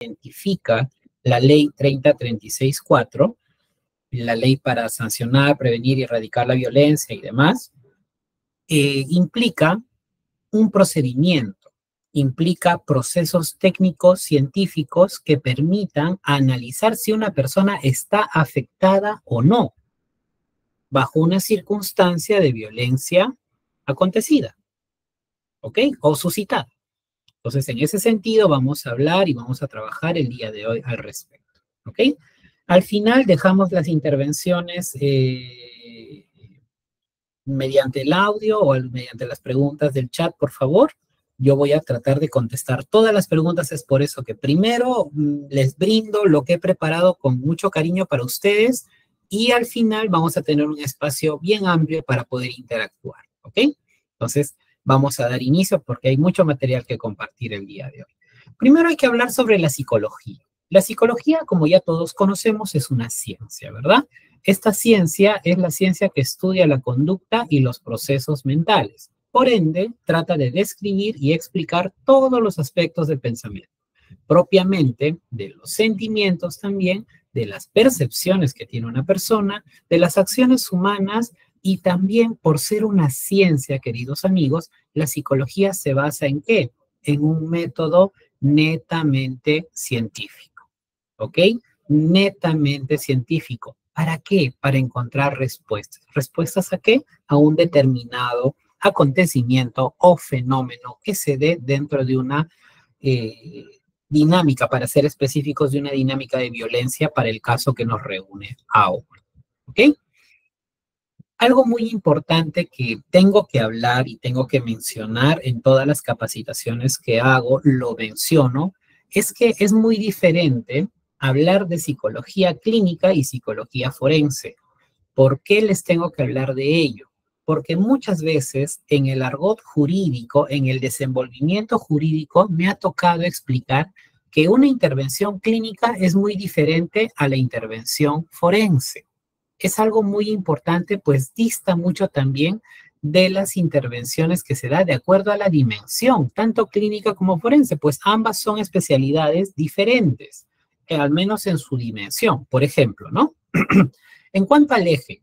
identifica la ley 3036-4, la ley para sancionar, prevenir y erradicar la violencia y demás, implica un procedimiento, implica procesos técnicos científicos que permitan analizar si una persona está afectada o no bajo una circunstancia de violencia acontecida, ¿ok? O suscitada. Entonces, en ese sentido, vamos a hablar y vamos a trabajar el día de hoy al respecto, ¿ok? Al final dejamos las intervenciones mediante el audio o mediante las preguntas del chat, por favor. Yo voy a tratar de contestar todas las preguntas, es por eso que primero les brindo lo que he preparado con mucho cariño para ustedes y al final vamos a tener un espacio bien amplio para poder interactuar, ¿ok? Entonces, vamos a dar inicio porque hay mucho material que compartir el día de hoy. Primero hay que hablar sobre la psicología. La psicología, como ya todos conocemos, es una ciencia, ¿verdad? Esta ciencia es la ciencia que estudia la conducta y los procesos mentales. Por ende, trata de describir y explicar todos los aspectos del pensamiento, propiamente de los sentimientos también, de las percepciones que tiene una persona, de las acciones humanas y también por ser una ciencia, queridos amigos, la psicología se basa ¿en qué? En un método netamente científico, ¿ok? Netamente científico. ¿Para qué? Para encontrar respuestas. ¿Respuestas a qué? A un determinado acontecimiento o fenómeno que se dé dentro de una dinámica, para ser específicos, de una dinámica de violencia para el caso que nos reúne ahora, ¿ok? Algo muy importante que tengo que hablar y tengo que mencionar en todas las capacitaciones que hago, lo menciono, es que es muy diferente hablar de psicología clínica y psicología forense. ¿Por qué les tengo que hablar de ello? Porque muchas veces en el argot jurídico, en el desenvolvimiento jurídico, me ha tocado explicar que una intervención clínica es muy diferente a la intervención forense. Es algo muy importante, pues dista mucho también de las intervenciones que se da de acuerdo a la dimensión, tanto clínica como forense, pues ambas son especialidades diferentes, al menos en su dimensión. Por ejemplo, ¿no? En cuanto al eje,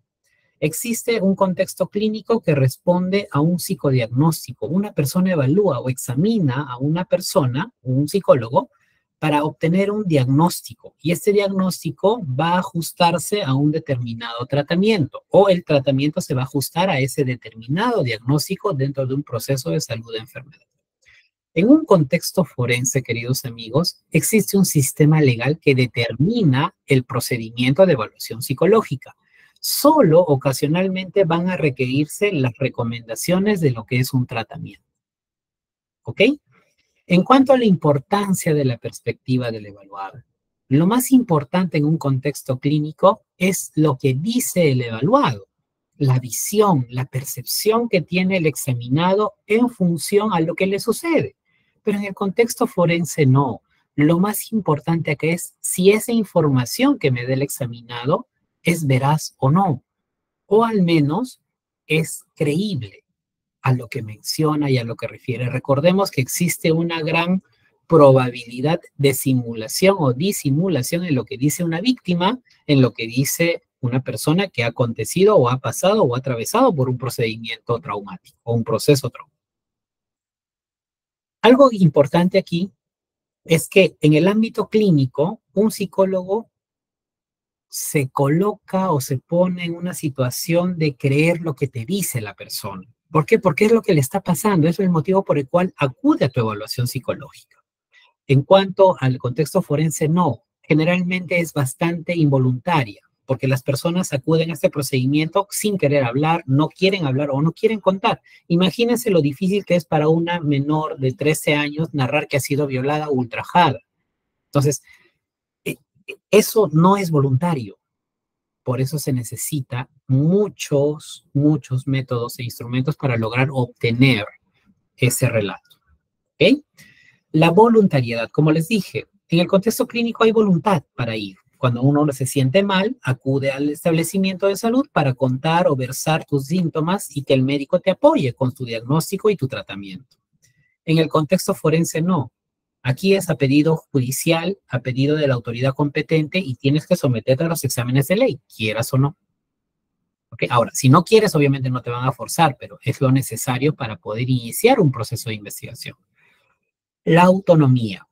existe un contexto clínico que responde a un psicodiagnóstico. Una persona evalúa o examina a una persona, un psicólogo, para obtener un diagnóstico. Y este diagnóstico va a ajustarse a un determinado tratamiento, o el tratamiento se va a ajustar a ese determinado diagnóstico dentro de un proceso de salud de enfermedad. En un contexto forense, queridos amigos, existe un sistema legal que determina el procedimiento de evaluación psicológica. Solo ocasionalmente van a requerirse las recomendaciones de lo que es un tratamiento. ¿Ok? En cuanto a la importancia de la perspectiva del evaluado, lo más importante en un contexto clínico es lo que dice el evaluado, la visión, la percepción que tiene el examinado en función a lo que le sucede. Pero en el contexto forense no. Lo más importante acá es si esa información que me dé el examinado es veraz o no, o al menos es creíble a lo que menciona y a lo que refiere. Recordemos que existe una gran probabilidad de simulación o disimulación en lo que dice una víctima, en lo que dice una persona que ha acontecido o ha pasado o ha atravesado por un procedimiento traumático o un proceso traumático. Algo importante aquí es que en el ámbito clínico, un psicólogo se coloca o se pone en una situación de creer lo que te dice la persona. ¿Por qué? Porque es lo que le está pasando. Eso es el motivo por el cual acude a tu evaluación psicológica. En cuanto al contexto forense, no. Generalmente es bastante involuntaria, porque las personas acuden a este procedimiento sin querer hablar, no quieren hablar o no quieren contar. Imagínense lo difícil que es para una menor de 13 años narrar que ha sido violada o ultrajada. Entonces, eso no es voluntario. Por eso se necesita muchos métodos e instrumentos para lograr obtener ese relato. ¿Ok? La voluntariedad, como les dije, en el contexto clínico hay voluntad para ir. Cuando uno se siente mal, acude al establecimiento de salud para contar o versar tus síntomas y que el médico te apoye con tu diagnóstico y tu tratamiento. En el contexto forense no. Aquí es a pedido judicial, a pedido de la autoridad competente y tienes que someterte a los exámenes de ley, quieras o no. ¿Okay? Ahora, si no quieres, obviamente no te van a forzar, pero es lo necesario para poder iniciar un proceso de investigación. La autonomía.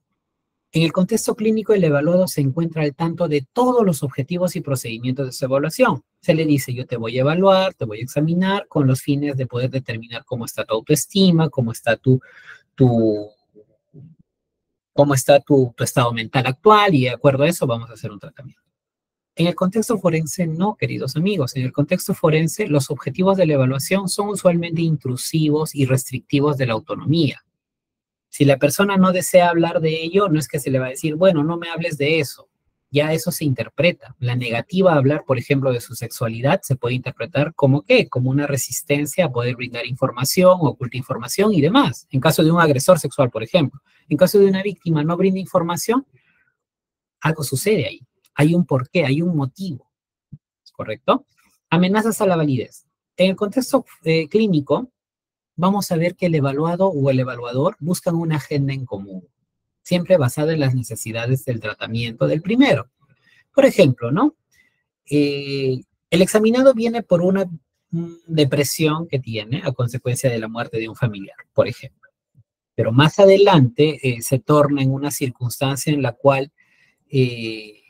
En el contexto clínico, el evaluado se encuentra al tanto de todos los objetivos y procedimientos de su evaluación. Se le dice, yo te voy a evaluar, te voy a examinar con los fines de poder determinar cómo está tu autoestima, cómo está tu, cómo está tu estado mental actual y de acuerdo a eso vamos a hacer un tratamiento. En el contexto forense, no, queridos amigos. En el contexto forense, los objetivos de la evaluación son usualmente intrusivos y restrictivos de la autonomía. Si la persona no desea hablar de ello, no es que se le va a decir, bueno, no me hables de eso. Ya eso se interpreta. La negativa a hablar, por ejemplo, de su sexualidad se puede interpretar como qué, como una resistencia a poder brindar información, oculta información y demás. En caso de un agresor sexual, por ejemplo. En caso de una víctima no brinda información, algo sucede ahí. Hay un porqué, hay un motivo, ¿correcto? Amenazas a la validez. En el contexto clínico, vamos a ver que el evaluado o el evaluador buscan una agenda en común, siempre basada en las necesidades del tratamiento del primero. Por ejemplo, ¿no? El examinado viene por una depresión que tiene a consecuencia de la muerte de un familiar, por ejemplo. Pero más adelante se torna en una circunstancia en la cual eh,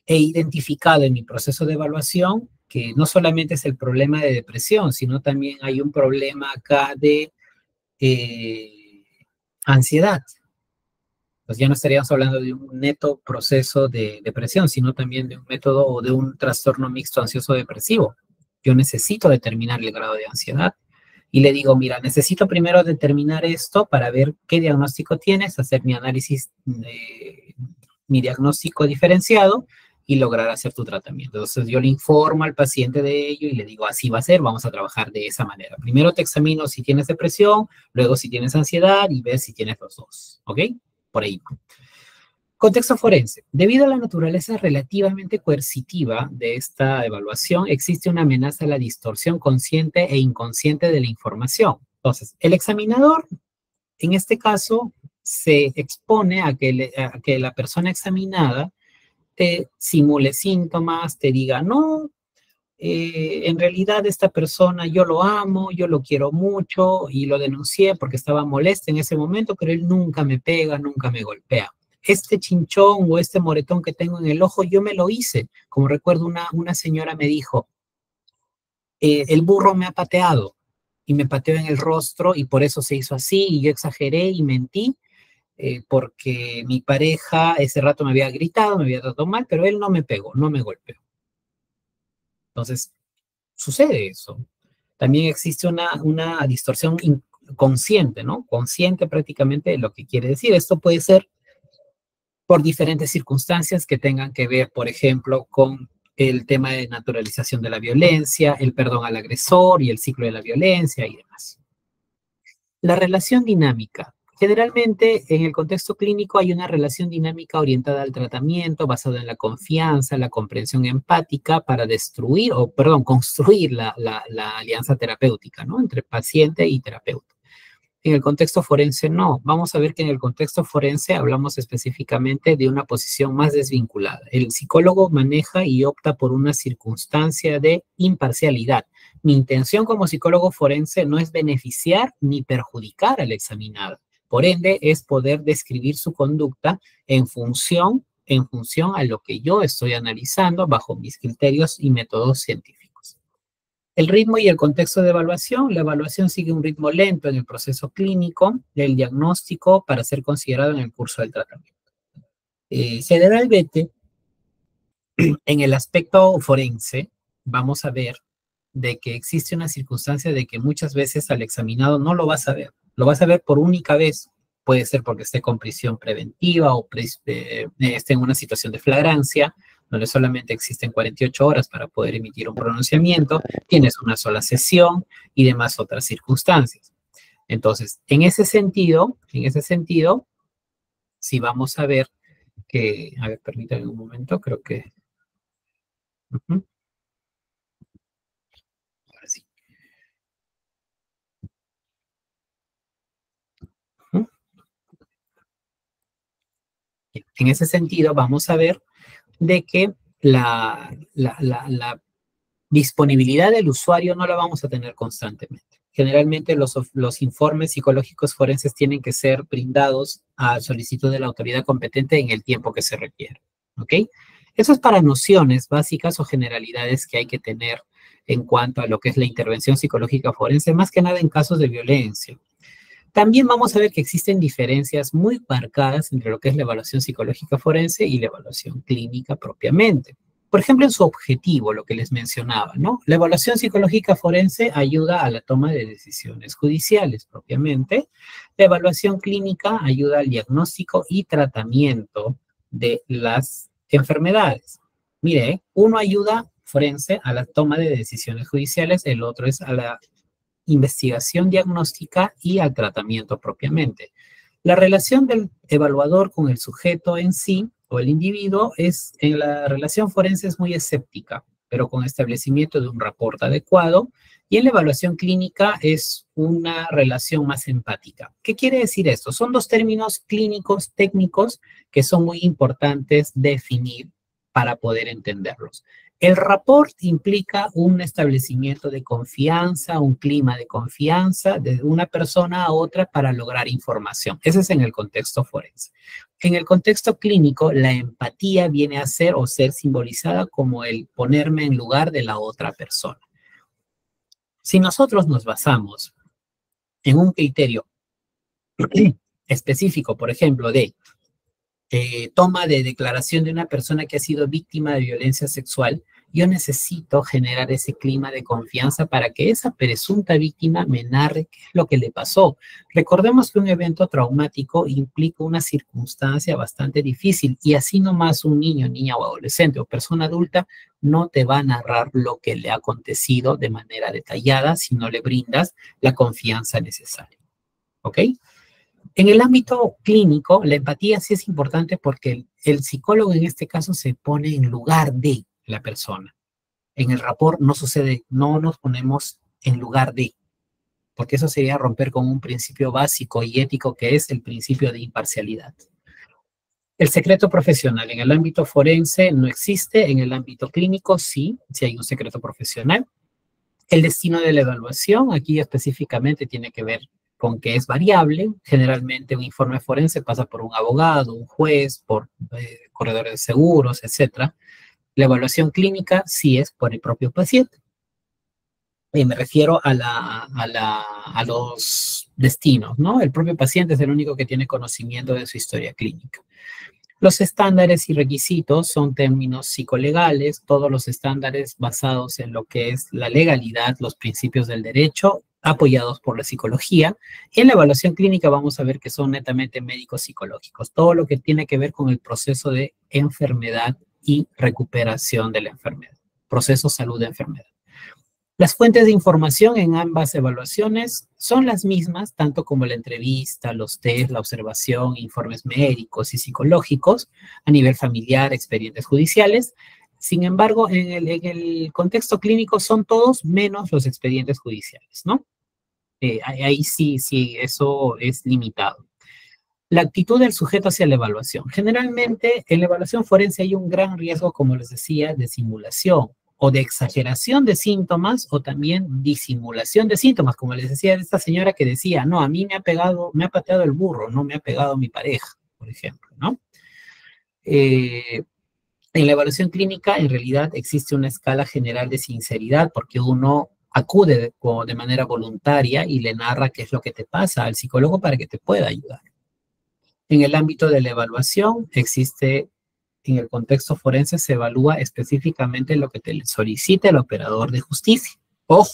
he identificado en mi proceso de evaluación que no solamente es el problema de depresión, sino también hay un problema acá de eh, ansiedad. Pues ya no estaríamos hablando de un neto proceso de depresión, sino también de un método o de un trastorno mixto ansioso depresivo. Yo necesito determinar el grado de ansiedad y le digo, mira, necesito primero determinar esto para ver qué diagnóstico tienes, hacer mi análisis, mi diagnóstico diferenciado y lograr hacer tu tratamiento. Entonces yo le informo al paciente de ello y le digo, así va a ser, vamos a trabajar de esa manera. Primero te examino si tienes depresión, luego si tienes ansiedad y ves si tienes los dos, ¿ok? Por ahí. Contexto forense. Debido a la naturaleza relativamente coercitiva de esta evaluación, existe una amenaza a la distorsión consciente e inconsciente de la información. Entonces, el examinador, en este caso, se expone a que la persona examinada te simule síntomas, te diga, no, en realidad esta persona yo lo amo, yo lo quiero mucho y lo denuncié porque estaba molesta en ese momento, pero él nunca me pega, nunca me golpea. Este chinchón o este moretón que tengo en el ojo, yo me lo hice. Como recuerdo, una señora me dijo, el burro me ha pateado y me pateó en el rostro y por eso se hizo así y yo exageré y mentí porque mi pareja ese rato me había gritado, me había tratado mal, pero él no me pegó, no me golpeó. Entonces, sucede eso. También existe una distorsión consciente, ¿no? Consciente prácticamente de lo que quiere decir. Esto puede ser por diferentes circunstancias que tengan que ver, por ejemplo, con el tema de naturalización de la violencia, el perdón al agresor y el ciclo de la violencia y demás. La relación dinámica. Generalmente en el contexto clínico hay una relación dinámica orientada al tratamiento, basada en la confianza, la comprensión empática para destruir, o perdón, construir la alianza terapéutica, ¿no? Entre paciente y terapeuta. En el contexto forense no. Vamos a ver que en el contexto forense hablamos específicamente de una posición más desvinculada. El psicólogo maneja y opta por una circunstancia de imparcialidad. Mi intención como psicólogo forense no es beneficiar ni perjudicar al examinado. Por ende, es poder describir su conducta en función a lo que yo estoy analizando bajo mis criterios y métodos científicos. El ritmo y el contexto de evaluación. La evaluación sigue un ritmo lento en el proceso clínico del diagnóstico para ser considerado en el curso del tratamiento. Generalmente, en el aspecto forense, vamos a ver de que existe una circunstancia de que muchas veces al examinado no lo vas a ver. Lo vas a ver por única vez. Puede ser porque esté con prisión preventiva o esté en una situación de flagrancia, donde solamente existen 48 horas para poder emitir un pronunciamiento, tienes una sola sesión y demás otras circunstancias. Entonces, en ese sentido, si vamos a ver que, a ver, permítanme un momento, creo que... Ahora sí. En ese sentido, vamos a ver de que la disponibilidad del usuario no la vamos a tener constantemente. Generalmente los informes psicológicos forenses tienen que ser brindados a solicitud de la autoridad competente en el tiempo que se requiere. ¿Ok? Eso es para nociones básicas o generalidades que hay que tener en cuanto a lo que es la intervención psicológica forense, más que nada en casos de violencia. También vamos a ver que existen diferencias muy marcadas entre lo que es la evaluación psicológica forense y la evaluación clínica propiamente. Por ejemplo, en su objetivo, lo que les mencionaba, ¿no? La evaluación psicológica forense ayuda a la toma de decisiones judiciales propiamente. La evaluación clínica ayuda al diagnóstico y tratamiento de las enfermedades. Mire, uno ayuda forense a la toma de decisiones judiciales, el otro es a la investigación diagnóstica y al tratamiento propiamente. La relación del evaluador con el sujeto en sí o el individuo en la relación forense es muy escéptica, pero con establecimiento de un reporte adecuado, y en la evaluación clínica es una relación más empática. ¿Qué quiere decir esto? Son dos términos clínicos, técnicos, que son muy importantes definir para poder entenderlos. El rapport implica un establecimiento de confianza, un clima de confianza de una persona a otra para lograr información. Ese es en el contexto forense. En el contexto clínico, la empatía viene a ser o ser simbolizada como el ponerme en lugar de la otra persona. Si nosotros nos basamos en un criterio específico, por ejemplo, de toma de declaración de una persona que ha sido víctima de violencia sexual, yo necesito generar ese clima de confianza para que esa presunta víctima me narre qué es lo que le pasó. Recordemos que un evento traumático implica una circunstancia bastante difícil y así nomás un niño, niña o adolescente o persona adulta no te va a narrar lo que le ha acontecido de manera detallada si no le brindas la confianza necesaria. ¿Ok? En el ámbito clínico, la empatía sí es importante porque el psicólogo en este caso se pone en lugar de la persona. En el rapport no sucede, no nos ponemos en lugar de, porque eso sería romper con un principio básico y ético que es el principio de imparcialidad. El secreto profesional en el ámbito forense no existe, en el ámbito clínico sí hay un secreto profesional. El destino de la evaluación aquí específicamente tiene que ver con que es variable. Generalmente un informe forense pasa por un abogado, un juez, por corredores de seguros, etc. La evaluación clínica sí es por el propio paciente. Y me refiero a los destinos, ¿no? El propio paciente es el único que tiene conocimiento de su historia clínica. Los estándares y requisitos son términos psicolegales, todos los estándares basados en lo que es la legalidad, los principios del derecho, apoyados por la psicología. Y en la evaluación clínica vamos a ver que son netamente médicos psicológicos, todo lo que tiene que ver con el proceso de enfermedad y recuperación de la enfermedad, proceso salud-enfermedad. Las fuentes de información en ambas evaluaciones son las mismas, tanto como la entrevista, los test, la observación, informes médicos y psicológicos a nivel familiar, expedientes judiciales. Sin embargo, en el contexto clínico son todos menos los expedientes judiciales, ¿no? Ahí sí, eso es limitado. La actitud del sujeto hacia la evaluación. Generalmente, en la evaluación forense hay un gran riesgo, como les decía, de simulación o de exageración de síntomas o también disimulación de síntomas, como les decía esta señora que decía, no, a mí me ha pateado el burro, no me ha pegado mi pareja, por ejemplo, ¿no? En la evaluación clínica, en realidad, existe una escala general de sinceridad porque uno acude de manera voluntaria y le narra qué es lo que te pasa al psicólogo para que te pueda ayudar. En el ámbito de la evaluación, existe, en el contexto forense, se evalúa específicamente lo que te solicita el operador de justicia. Ojo,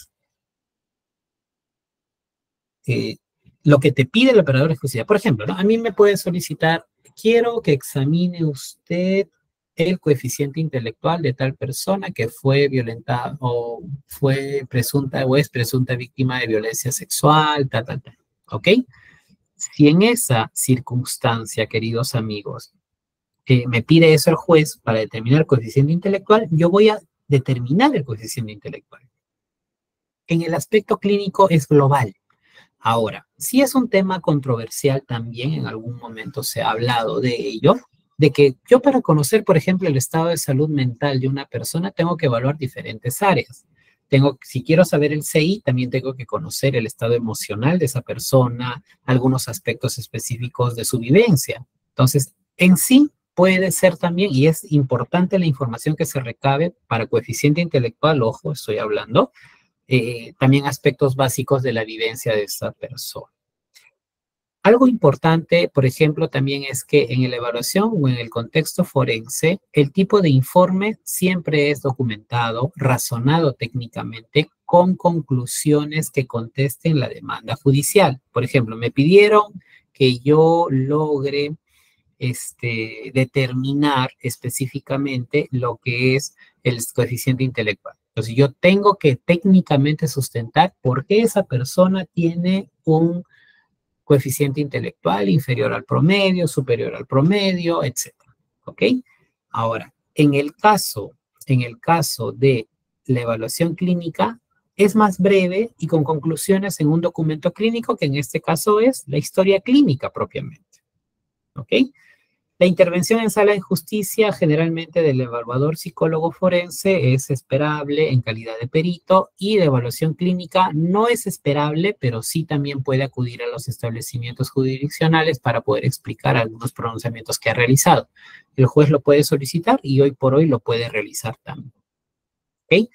lo que te pide el operador de justicia. Por ejemplo, ¿no? A mí me puede solicitar, quiero que examine usted el coeficiente intelectual de tal persona que fue violentada o fue presunta o es presunta víctima de violencia sexual, tal. ¿Ok? Si en esa circunstancia, queridos amigos, me pide eso el juez para determinar el coeficiente intelectual, yo voy a determinar el coeficiente intelectual. En el aspecto clínico es global. Ahora, si es un tema controversial también, en algún momento se ha hablado de ello, de que yo para conocer, por ejemplo, el estado de salud mental de una persona, tengo que evaluar diferentes áreas. Si quiero saber el CI, también tengo que conocer el estado emocional de esa persona, algunos aspectos específicos de su vivencia. Entonces, en sí puede ser también, y es importante la información que se recabe para coeficiente intelectual, ojo, estoy hablando, también aspectos básicos de la vivencia de esta persona. Algo importante, por ejemplo, también es que en la evaluación o en el contexto forense, el tipo de informe siempre es documentado, razonado técnicamente, con conclusiones que contesten la demanda judicial. Por ejemplo, me pidieron que yo logre determinar específicamente lo que es el coeficiente intelectual. Entonces, yo tengo que técnicamente sustentar por qué esa persona tiene un coeficiente intelectual inferior al promedio, superior al promedio, etcétera. ¿Ok? Ahora, en el caso de la evaluación clínica, es más breve y con conclusiones en un documento clínico, que en este caso es la historia clínica propiamente. ¿Ok? La intervención en sala de justicia generalmente del evaluador psicólogo forense es esperable en calidad de perito, y de evaluación clínica no es esperable, pero sí también puede acudir a los establecimientos jurisdiccionales para poder explicar algunos pronunciamientos que ha realizado. El juez lo puede solicitar y hoy por hoy lo puede realizar también. ¿Ok?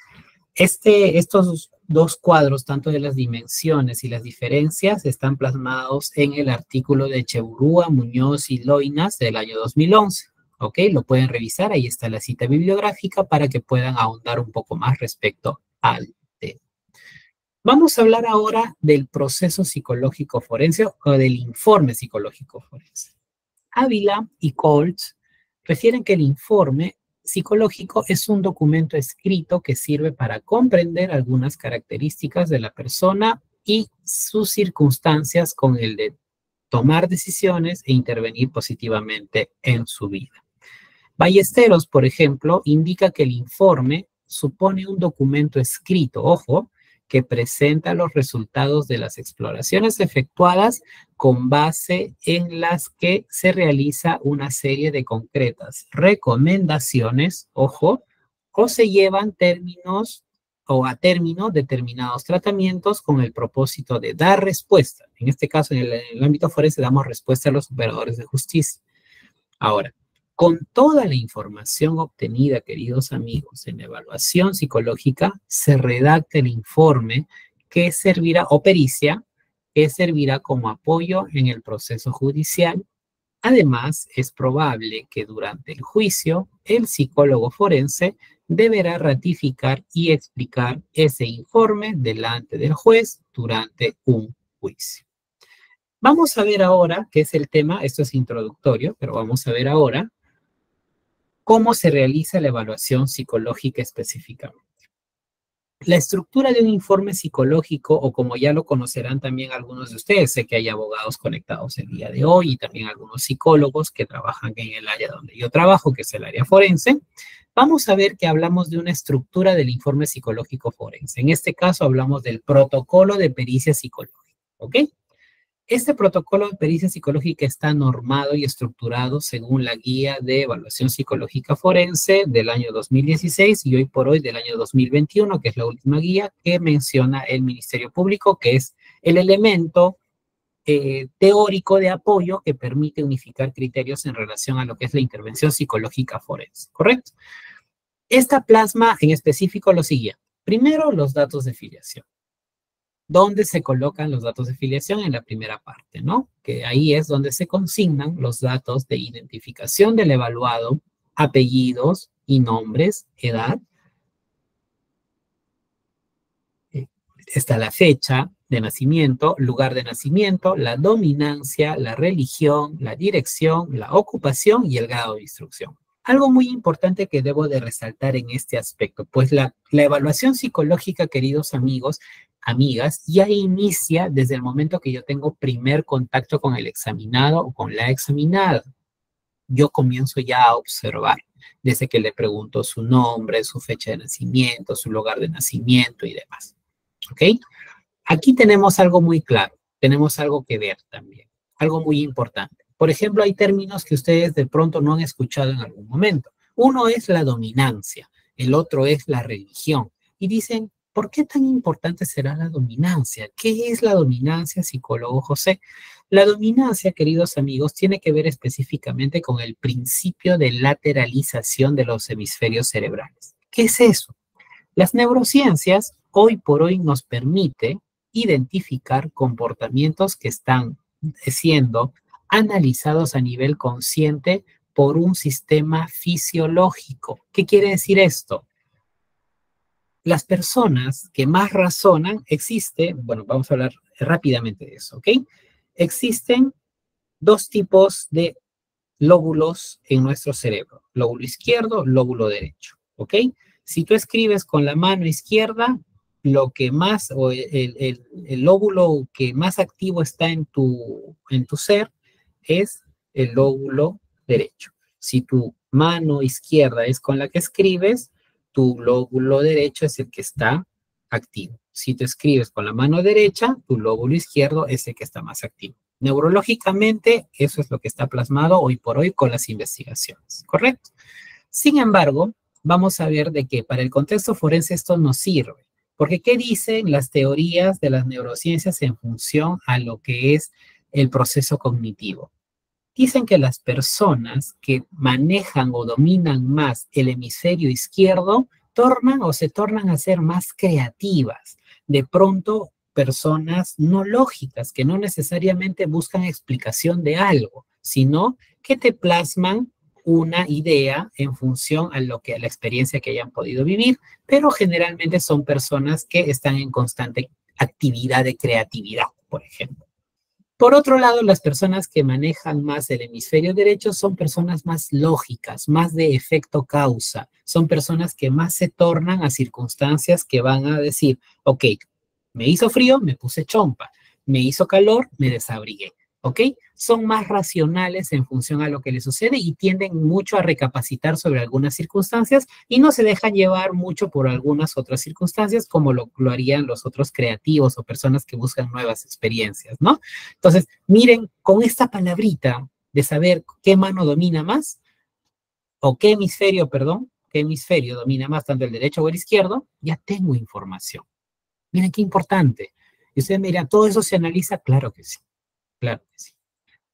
Estos dos cuadros, tanto de las dimensiones y las diferencias, están plasmados en el artículo de Echeburúa, Muñoz y Loinas del año 2011. ¿Ok? Lo pueden revisar, ahí está la cita bibliográfica para que puedan ahondar un poco más respecto al tema. Vamos a hablar ahora del proceso psicológico forense o del informe psicológico forense. Ávila y Colts refieren que el informe psicológico es un documento escrito que sirve para comprender algunas características de la persona y sus circunstancias con el de tomar decisiones e intervenir positivamente en su vida. Ballesteros, por ejemplo, indica que el informe supone un documento escrito, ojo, que presenta los resultados de las exploraciones efectuadas con base en las que se realiza una serie de concretas recomendaciones, ojo, o se llevan a término determinados tratamientos con el propósito de dar respuesta. En este caso, en el ámbito forense, damos respuesta a los operadores de justicia. Ahora, con toda la información obtenida, queridos amigos, en la evaluación psicológica, se redacta el informe que servirá, o pericia, que servirá como apoyo en el proceso judicial. Además, es probable que durante el juicio, el psicólogo forense deberá ratificar y explicar ese informe delante del juez durante un juicio. Vamos a ver ahora qué es el tema, esto es introductorio, pero vamos a ver ahora cómo se realiza la evaluación psicológica específicamente. La estructura de un informe psicológico, o como ya lo conocerán también algunos de ustedes, sé que hay abogados conectados el día de hoy y también algunos psicólogos que trabajan en el área donde yo trabajo, que es el área forense. Vamos a ver que hablamos de una estructura del informe psicológico forense. En este caso hablamos del protocolo de pericia psicológica, ¿ok? Este protocolo de pericia psicológica está normado y estructurado según la guía de evaluación psicológica forense del año 2016 y hoy por hoy del año 2021, que es la última guía que menciona el Ministerio Público, que es el elemento teórico de apoyo que permite unificar criterios en relación a lo que es la intervención psicológica forense, ¿correcto? Esta plasma en específico lo siguiente. Primero, los datos de filiación. ¿Dónde se colocan los datos de filiación? En la primera parte, ¿no? Que ahí es donde se consignan los datos de identificación del evaluado, apellidos y nombres, edad. Está la fecha de nacimiento, lugar de nacimiento, la dominancia, la religión, la dirección, la ocupación y el grado de instrucción. Algo muy importante que debo de resaltar en este aspecto, pues la evaluación psicológica, queridos amigos, amigas, ya inicia desde el momento que yo tengo primer contacto con el examinado o con la examinada. Yo comienzo ya a observar, desde que le pregunto su nombre, su fecha de nacimiento, su lugar de nacimiento y demás. ¿Ok? Aquí tenemos algo muy claro, tenemos algo que ver también, algo muy importante. Por ejemplo, hay términos que ustedes de pronto no han escuchado en algún momento. Uno es la dominancia, el otro es la religión. Y dicen, ¿por qué tan importante será la dominancia? ¿Qué es la dominancia, psicólogo José? La dominancia, queridos amigos, tiene que ver específicamente con el principio de lateralización de los hemisferios cerebrales. ¿Qué es eso? Las neurociencias hoy por hoy nos permite identificar comportamientos que están siendo analizados a nivel consciente por un sistema fisiológico. ¿Qué quiere decir esto? Las personas que más razonan, bueno, vamos a hablar rápidamente de eso, ¿ok? Existen dos tipos de lóbulos en nuestro cerebro, lóbulo izquierdo, lóbulo derecho, ¿ok? Si tú escribes con la mano izquierda, lo que más, o el lóbulo que más activo está en tu ser es el lóbulo derecho. Si tu mano izquierda es con la que escribes, tu lóbulo derecho es el que está activo. Si tú escribes con la mano derecha, tu lóbulo izquierdo es el que está más activo. Neurológicamente, eso es lo que está plasmado hoy por hoy con las investigaciones, ¿correcto? Sin embargo, vamos a ver de que para el contexto forense esto no sirve, porque ¿qué dicen las teorías de las neurociencias en función a lo que es el proceso cognitivo? Dicen que las personas que manejan o dominan más el hemisferio izquierdo se tornan a ser más creativas. De pronto, personas no lógicas, que no necesariamente buscan explicación de algo, sino que te plasman una idea en función a la experiencia que hayan podido vivir, pero generalmente son personas que están en constante actividad de creatividad, por ejemplo. Por otro lado, las personas que manejan más el hemisferio derecho son personas más lógicas, más de efecto causa. Son personas que más se tornan a circunstancias que van a decir, ok, me hizo frío, me puse chompa. Me hizo calor, me desabrigué. ¿Ok? Son más racionales en función a lo que les sucede y tienden mucho a recapacitar sobre algunas circunstancias y no se dejan llevar mucho por algunas otras circunstancias como lo harían los otros creativos o personas que buscan nuevas experiencias, ¿no? Entonces, miren, con esta palabrita de saber qué mano domina más, o qué hemisferio, perdón, qué hemisferio domina más, tanto el derecho o el izquierdo, ya tengo información. Miren qué importante. Y ustedes me dirán, ¿todo eso se analiza? Claro que sí, claro que sí.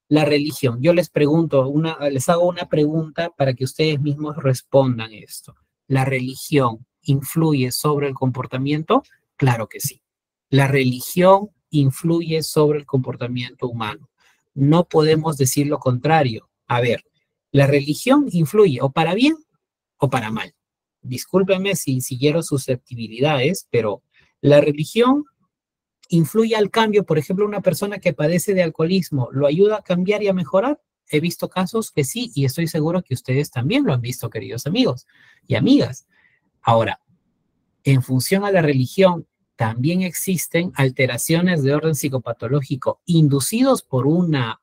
La religión. Yo les pregunto, les hago una pregunta para que ustedes mismos respondan esto. ¿La religión influye sobre el comportamiento? Claro que sí. La religión influye sobre el comportamiento humano. No podemos decir lo contrario. A ver, la religión influye o para bien o para mal. Discúlpenme si siguieron susceptibilidades, pero la religión influye al cambio. Por ejemplo, una persona que padece de alcoholismo, ¿lo ayuda a cambiar y a mejorar? He visto casos que sí, y estoy seguro que ustedes también lo han visto, queridos amigos y amigas. Ahora, en función a la religión, también existen alteraciones de orden psicopatológico inducidos por una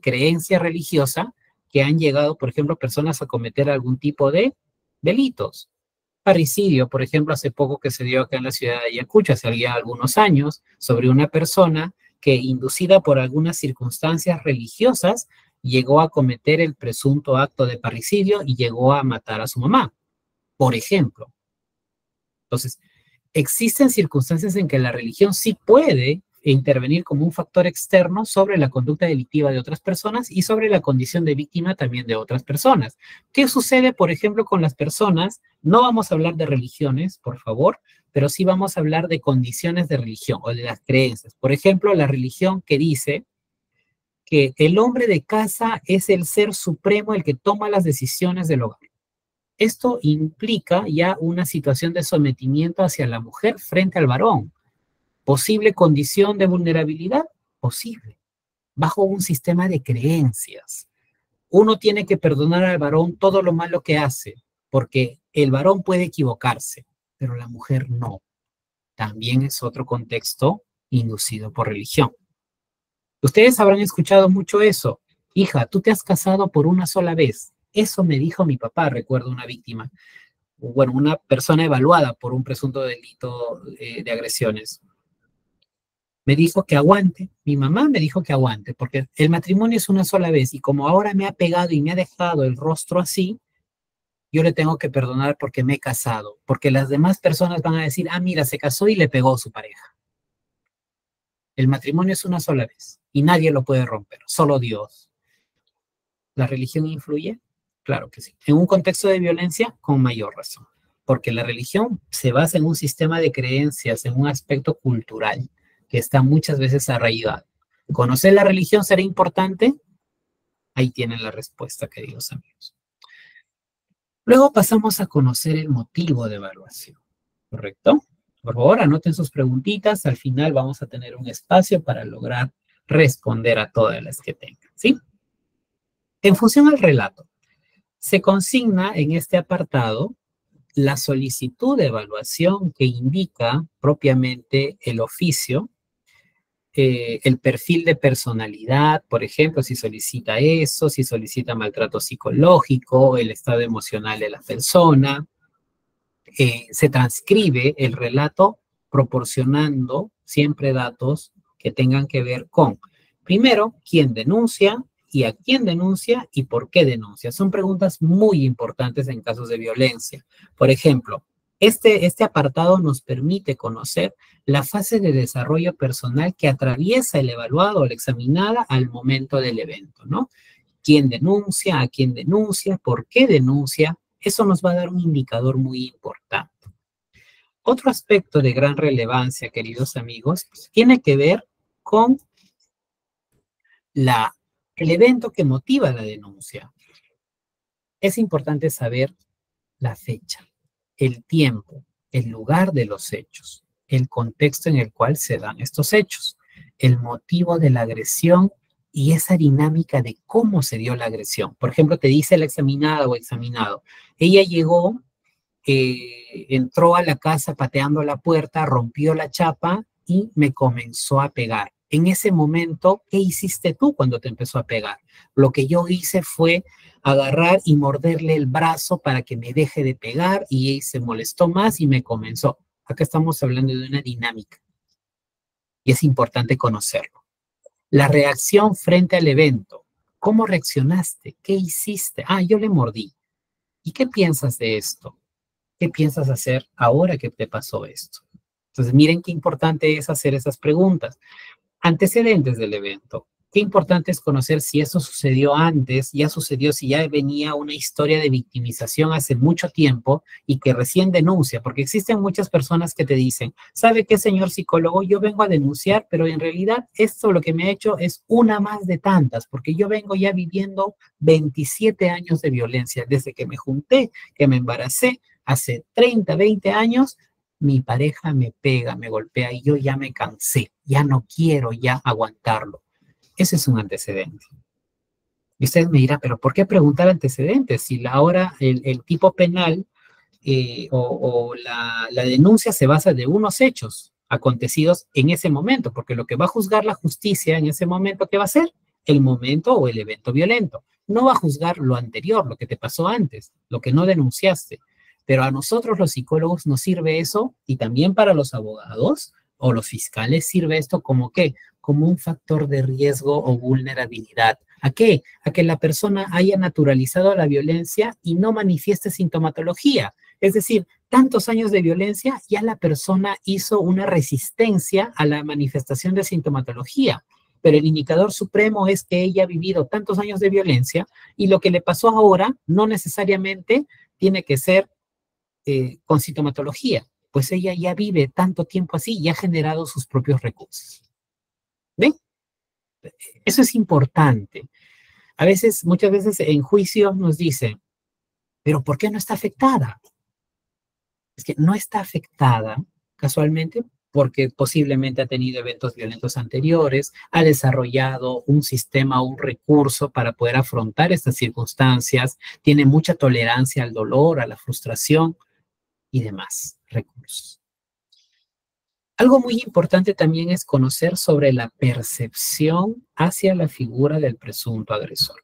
creencia religiosa que han llegado, por ejemplo, personas a cometer algún tipo de delitos. Parricidio, por ejemplo, hace poco que se dio acá en la ciudad de Ayacucho, hace ya algunos años, sobre una persona que, inducida por algunas circunstancias religiosas, llegó a cometer el presunto acto de parricidio y llegó a matar a su mamá, por ejemplo. Entonces, existen circunstancias en que la religión sí puede intervenir como un factor externo sobre la conducta delictiva de otras personas y sobre la condición de víctima también de otras personas. ¿Qué sucede, por ejemplo, con las personas? No vamos a hablar de religiones, por favor, pero sí vamos a hablar de condiciones de religión o de las creencias. Por ejemplo, la religión que dice que el hombre de casa es el ser supremo, el que toma las decisiones del hogar. Esto implica ya una situación de sometimiento hacia la mujer frente al varón. ¿Posible condición de vulnerabilidad? Posible, bajo un sistema de creencias. Uno tiene que perdonar al varón todo lo malo que hace, porque el varón puede equivocarse, pero la mujer no. También es otro contexto inducido por religión. Ustedes habrán escuchado mucho eso. Hija, tú te has casado por una sola vez. Eso me dijo mi papá, recuerdo una víctima. Bueno, una persona evaluada por un presunto delito de agresiones. Me dijo que aguante, mi mamá me dijo que aguante, porque el matrimonio es una sola vez y como ahora me ha pegado y me ha dejado el rostro así, yo le tengo que perdonar porque me he casado, porque las demás personas van a decir, ah, mira, se casó y le pegó a su pareja. El matrimonio es una sola vez y nadie lo puede romper, solo Dios. ¿La religión influye? Claro que sí. En un contexto de violencia, con mayor razón, porque la religión se basa en un sistema de creencias, en un aspecto cultural que está muchas veces arraigado. ¿Conocer la religión será importante? Ahí tienen la respuesta, queridos amigos. Luego pasamos a conocer el motivo de evaluación, ¿correcto? Por favor, anoten sus preguntitas. Al final vamos a tener un espacio para lograr responder a todas las que tengan, ¿sí? En función al relato, se consigna en este apartado la solicitud de evaluación que indica propiamente el oficio, el perfil de personalidad, por ejemplo, si solicita eso, si solicita maltrato psicológico, el estado emocional de la persona. Se transcribe el relato proporcionando siempre datos que tengan que ver con, primero, quién denuncia y a quién denuncia y por qué denuncia. Son preguntas muy importantes en casos de violencia. Por ejemplo, este apartado nos permite conocer la fase de desarrollo personal que atraviesa el evaluado o la examinada al momento del evento, ¿no? ¿Quién denuncia? ¿A quién denuncia? ¿Por qué denuncia? Eso nos va a dar un indicador muy importante. Otro aspecto de gran relevancia, queridos amigos, tiene que ver con el evento que motiva la denuncia. Es importante saber la fecha, el tiempo, el lugar de los hechos, el contexto en el cual se dan estos hechos, el motivo de la agresión y esa dinámica de cómo se dio la agresión. Por ejemplo, te dice la examinada o examinado, ella llegó, entró a la casa pateando la puerta, rompió la chapa y me comenzó a pegar. En ese momento, ¿qué hiciste tú cuando te empezó a pegar? Lo que yo hice fue agarrar y morderle el brazo para que me deje de pegar y se molestó más y me comenzó. Acá estamos hablando de una dinámica y es importante conocerlo. La reacción frente al evento. ¿Cómo reaccionaste? ¿Qué hiciste? Ah, yo le mordí. ¿Y qué piensas de esto? ¿Qué piensas hacer ahora que te pasó esto? Entonces, miren qué importante es hacer esas preguntas. Antecedentes del evento. Qué importante es conocer si eso sucedió antes, ya sucedió, si ya venía una historia de victimización hace mucho tiempo y que recién denuncia, porque existen muchas personas que te dicen, ¿sabe qué, señor psicólogo? Yo vengo a denunciar, pero en realidad esto lo que me ha hecho es una más de tantas, porque yo vengo ya viviendo 27 años de violencia, desde que me junté, que me embaracé, hace 30, 20 años, mi pareja me pega, me golpea y yo ya me cansé, ya no quiero ya aguantarlo. Ese es un antecedente. Y usted me dirá, pero ¿por qué preguntar antecedentes? Si ahora el tipo penal o la denuncia se basa de unos hechos acontecidos en ese momento, porque lo que va a juzgar la justicia en ese momento, ¿qué va a ser? El momento o el evento violento. No va a juzgar lo anterior, lo que te pasó antes, lo que no denunciaste. Pero a nosotros los psicólogos nos sirve eso y también para los abogados o los fiscales sirve esto como qué, como un factor de riesgo o vulnerabilidad. ¿A qué? A que la persona haya naturalizado la violencia y no manifieste sintomatología. Es decir, tantos años de violencia, ya la persona hizo una resistencia a la manifestación de sintomatología. Pero el indicador supremo es que ella ha vivido tantos años de violencia y lo que le pasó ahora no necesariamente tiene que ser con sintomatología, pues ella ya vive tanto tiempo así y ha generado sus propios recursos. ¿Ven? Eso es importante. A veces, muchas veces en juicios nos dicen, pero ¿por qué no está afectada? Es que no está afectada casualmente porque posiblemente ha tenido eventos violentos anteriores, ha desarrollado un sistema, un recurso para poder afrontar estas circunstancias, tiene mucha tolerancia al dolor, a la frustración y demás recursos. Algo muy importante también es conocer sobre la percepción hacia la figura del presunto agresor.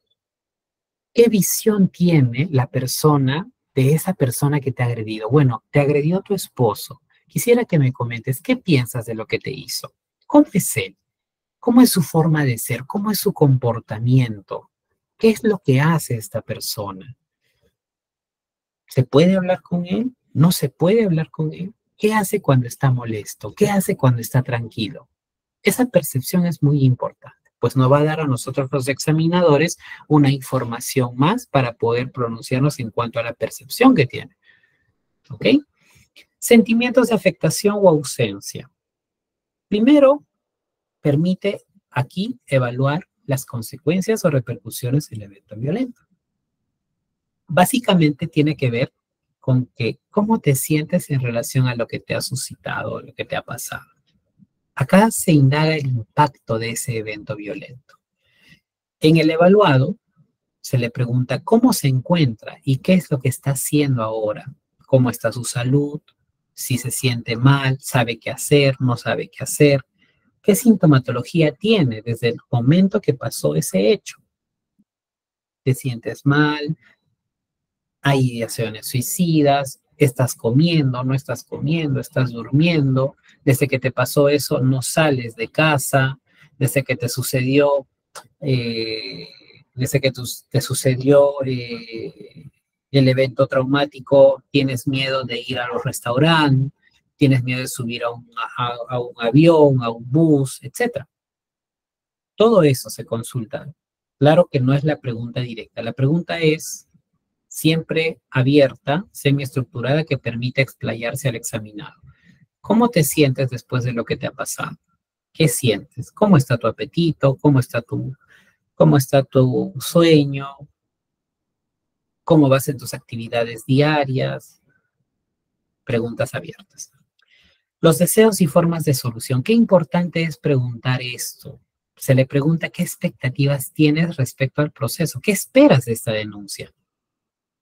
¿Qué visión tiene la persona de esa persona que te ha agredido? Bueno, te agredió tu esposo. Quisiera que me comentes, ¿qué piensas de lo que te hizo? ¿Cómo es él? ¿Cómo es su forma de ser? ¿Cómo es su comportamiento? ¿Qué es lo que hace esta persona? ¿Se puede hablar con él? ¿No se puede hablar con él? ¿Qué hace cuando está molesto? ¿Qué hace cuando está tranquilo? Esa percepción es muy importante, pues nos va a dar a nosotros los examinadores una información más para poder pronunciarnos en cuanto a la percepción que tiene. ¿Ok? Sentimientos de afectación o ausencia. Primero, permite aquí evaluar las consecuencias o repercusiones del evento violento. Básicamente tiene que ver con que cómo te sientes en relación a lo que te ha suscitado, lo que te ha pasado. Acá se indaga el impacto de ese evento violento. En el evaluado se le pregunta cómo se encuentra y qué es lo que está haciendo ahora, cómo está su salud, si se siente mal, sabe qué hacer, no sabe qué hacer, qué sintomatología tiene desde el momento que pasó ese hecho. ¿Te sientes mal? ¿Hay ideaciones suicidas? ¿Estás comiendo? ¿No estás comiendo? ¿Estás durmiendo? Desde que te pasó eso, no sales de casa. Desde que te sucedió, eh, te sucedió el evento traumático, tienes miedo de ir a los restaurantes, tienes miedo de subir a un avión, a un bus, etcétera. Todo eso se consulta. Claro que no es la pregunta directa. La pregunta es siempre abierta, semiestructurada, que permite explayarse al examinado. ¿Cómo te sientes después de lo que te ha pasado? ¿Qué sientes? ¿Cómo está tu apetito? ¿Cómo está tu sueño? ¿Cómo vas en tus actividades diarias? Preguntas abiertas. Los deseos y formas de solución. Qué importante es preguntar esto. Se le pregunta qué expectativas tienes respecto al proceso. ¿Qué esperas de esta denuncia?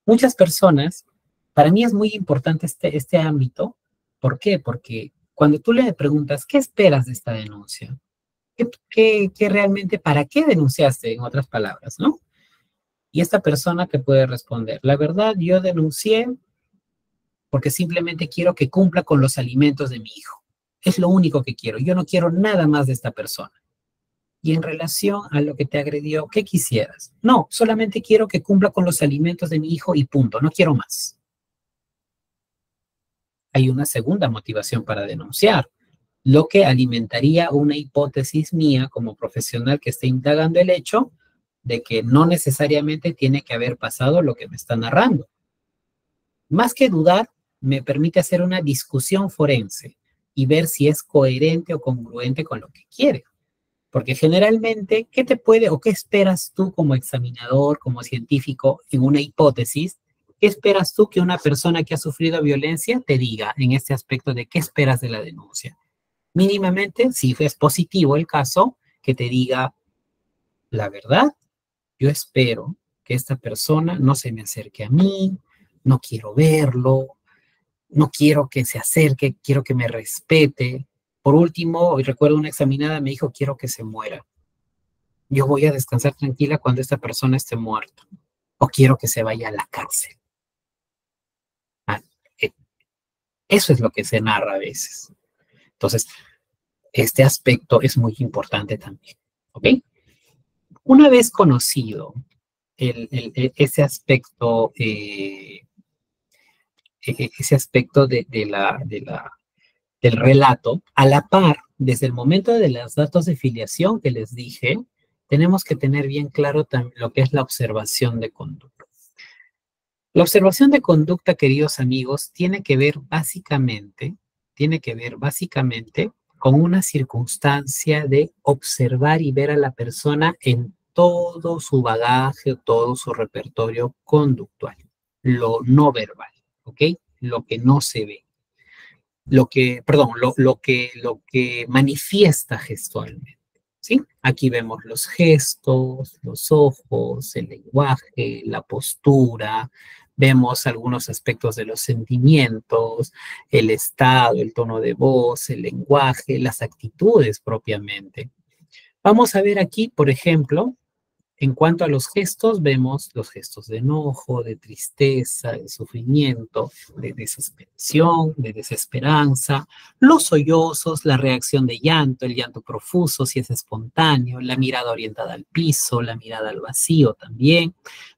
Muchas personas, para mí es muy importante este ámbito. ¿Por qué? Porque cuando tú le preguntas, ¿qué esperas de esta denuncia? ¿Qué realmente, para qué denunciaste, en otras palabras, ¿no? Y esta persona te puede responder, la verdad, yo denuncié porque simplemente quiero que cumpla con los alimentos de mi hijo. Es lo único que quiero. Yo no quiero nada más de esta persona. Y en relación a lo que te agredió, ¿qué quisieras? No, solamente quiero que cumpla con los alimentos de mi hijo y punto. No quiero más. Hay una segunda motivación para denunciar, lo que alimentaría una hipótesis mía como profesional que esté indagando el hecho de que no necesariamente tiene que haber pasado lo que me está narrando. Más que dudar, me permite hacer una discusión forense y ver si es coherente o congruente con lo que quiere. Porque generalmente, ¿qué te puede o qué esperas tú como examinador, como científico en una hipótesis? ¿Qué esperas tú que una persona que ha sufrido violencia te diga en este aspecto de qué esperas de la denuncia? Mínimamente, si es positivo el caso, que te diga, la verdad, yo espero que esta persona no se me acerque a mí, no quiero verlo, no quiero que se acerque, quiero que me respete. Por último, hoy recuerdo una examinada me dijo, quiero que se muera. Yo voy a descansar tranquila cuando esta persona esté muerta. O quiero que se vaya a la cárcel. Ah, eh, eso es lo que se narra a veces. Entonces, este aspecto es muy importante también. ¿Ok? Una vez conocido ese aspecto, del relato, a la par, desde el momento de los datos de filiación que les dije, tenemos que tener bien claro también lo que es la observación de conducta. La observación de conducta, queridos amigos, tiene que ver básicamente con una circunstancia de observar y ver a la persona en todo su bagaje, todo su repertorio conductual, lo no verbal, ¿ok? Lo que no se ve, lo que manifiesta gestualmente, ¿sí? Aquí vemos los gestos, los ojos, el lenguaje, la postura, vemos algunos aspectos de los sentimientos, el estado, el tono de voz, el lenguaje, las actitudes propiamente. Vamos a ver aquí, por ejemplo, En cuanto a los gestos, vemos los gestos de enojo, de tristeza, de sufrimiento, de desesperación, de desesperanza, los sollozos, la reacción de llanto, el llanto profuso si es espontáneo, la mirada orientada al piso, la mirada al vacío también.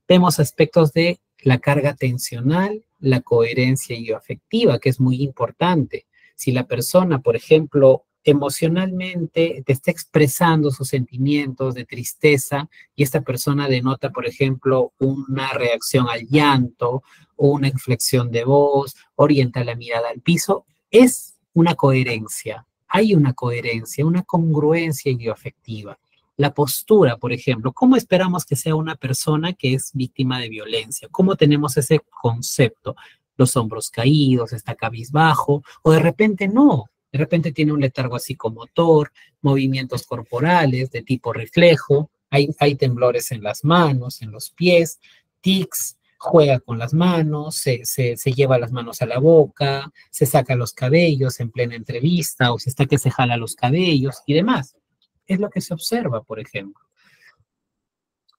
Vemos aspectos de la carga tensional, la coherencia afectiva, que es muy importante. Si la persona, por ejemplo, emocionalmente te está expresando sus sentimientos de tristeza y esta persona denota, por ejemplo, una reacción al llanto o una inflexión de voz, orienta la mirada al piso, es una coherencia. Hay una coherencia, una congruencia idioafectiva. La postura, por ejemplo, ¿cómo esperamos que sea una persona que es víctima de violencia? ¿Cómo tenemos ese concepto? Los hombros caídos, está cabizbajo, o de repente no. De repente tiene un letargo psicomotor, movimientos corporales de tipo reflejo, hay temblores en las manos, en los pies, tics, juega con las manos, se lleva las manos a la boca, se saca los cabellos en plena entrevista o se está que se jala los cabellos y demás. Es lo que se observa, por ejemplo.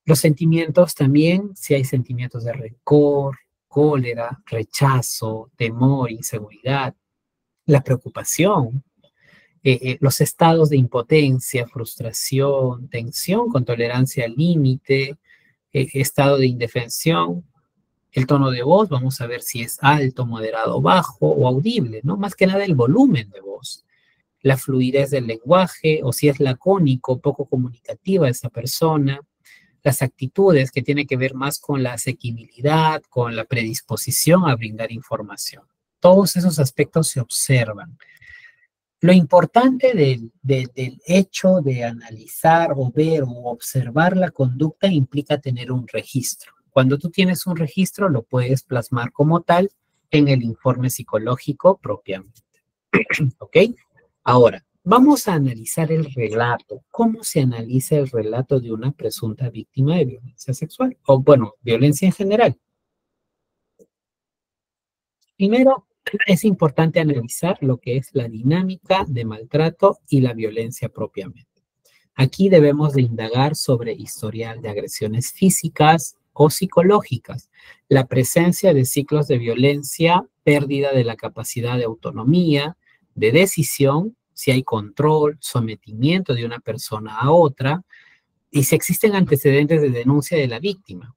Los sentimientos también, si hay sentimientos de rencor, cólera, rechazo, temor, inseguridad, la preocupación, los estados de impotencia, frustración, tensión con tolerancia al límite, estado de indefensión, el tono de voz, vamos a ver si es alto, moderado, bajo o audible, ¿no? Más que nada el volumen de voz, la fluidez del lenguaje o si es lacónico, poco comunicativa esa persona, las actitudes que tienen que ver más con la asequibilidad, con la predisposición a brindar información. Todos esos aspectos se observan. Lo importante del hecho de analizar o ver o observar la conducta implica tener un registro. Cuando tú tienes un registro, lo puedes plasmar como tal en el informe psicológico propiamente. ¿Ok? Ahora, vamos a analizar el relato. ¿Cómo se analiza el relato de una presunta víctima de violencia sexual? O, bueno, violencia en general. Primero, es importante analizar lo que es la dinámica de maltrato y la violencia propiamente. Aquí debemos de indagar sobre historial de agresiones físicas o psicológicas, la presencia de ciclos de violencia, pérdida de la capacidad de autonomía, de decisión, si hay control, sometimiento de una persona a otra, y si existen antecedentes de denuncia de la víctima.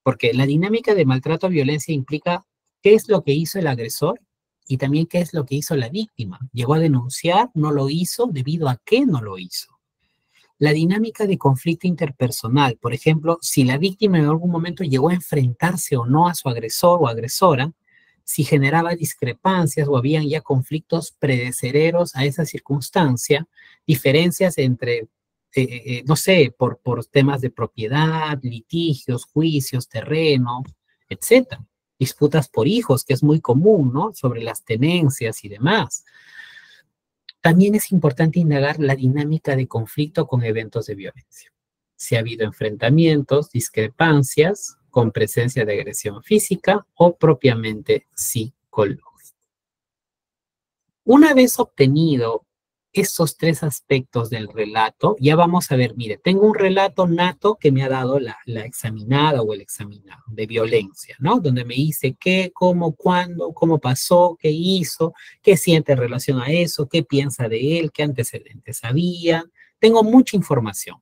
Porque la dinámica de maltrato o violencia implica qué es lo que hizo el agresor y también qué es lo que hizo la víctima. ¿Llegó a denunciar? ¿No lo hizo? ¿Debido a qué no lo hizo? La dinámica de conflicto interpersonal, por ejemplo, si la víctima en algún momento llegó a enfrentarse o no a su agresor o agresora, si generaba discrepancias o habían ya conflictos predecereros a esa circunstancia, diferencias entre, no sé, por temas de propiedad, litigios, juicios, terreno, etcétera. Disputas por hijos, que es muy común, ¿no? Sobre las tenencias y demás. También es importante indagar la dinámica de conflicto con eventos de violencia. Si ha habido enfrentamientos, discrepancias con presencia de agresión física o propiamente psicológica. Una vez obtenido estos tres aspectos del relato, ya vamos a ver, mire, tengo un relato nato que me ha dado la examinada o el examinado de violencia, ¿no? Donde me dice qué, cómo, cuándo, cómo pasó, qué hizo, qué siente en relación a eso, qué piensa de él, qué antecedentes había. Tengo mucha información.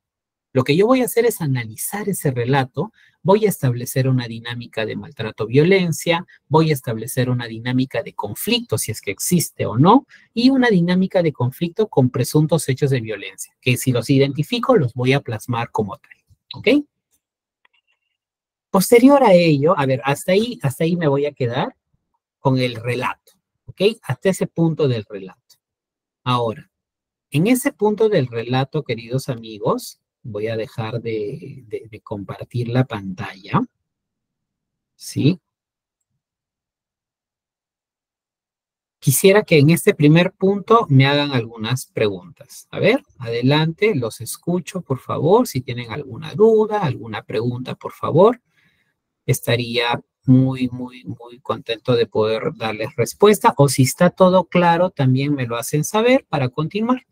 Lo que yo voy a hacer es analizar ese relato, voy a establecer una dinámica de maltrato-violencia, voy a establecer una dinámica de conflicto, si es que existe o no, y una dinámica de conflicto con presuntos hechos de violencia, que si los identifico los voy a plasmar como tal, ¿ok? Posterior a ello, a ver, hasta ahí me voy a quedar con el relato, ¿ok? Hasta ese punto del relato. Ahora, en ese punto del relato, queridos amigos, voy a dejar de compartir la pantalla, ¿sí? Quisiera que en este primer punto me hagan algunas preguntas. A ver, adelante, los escucho, por favor. Si tienen alguna duda, alguna pregunta, por favor, estaría muy contento de poder darles respuesta. O si está todo claro, también me lo hacen saber para continuar.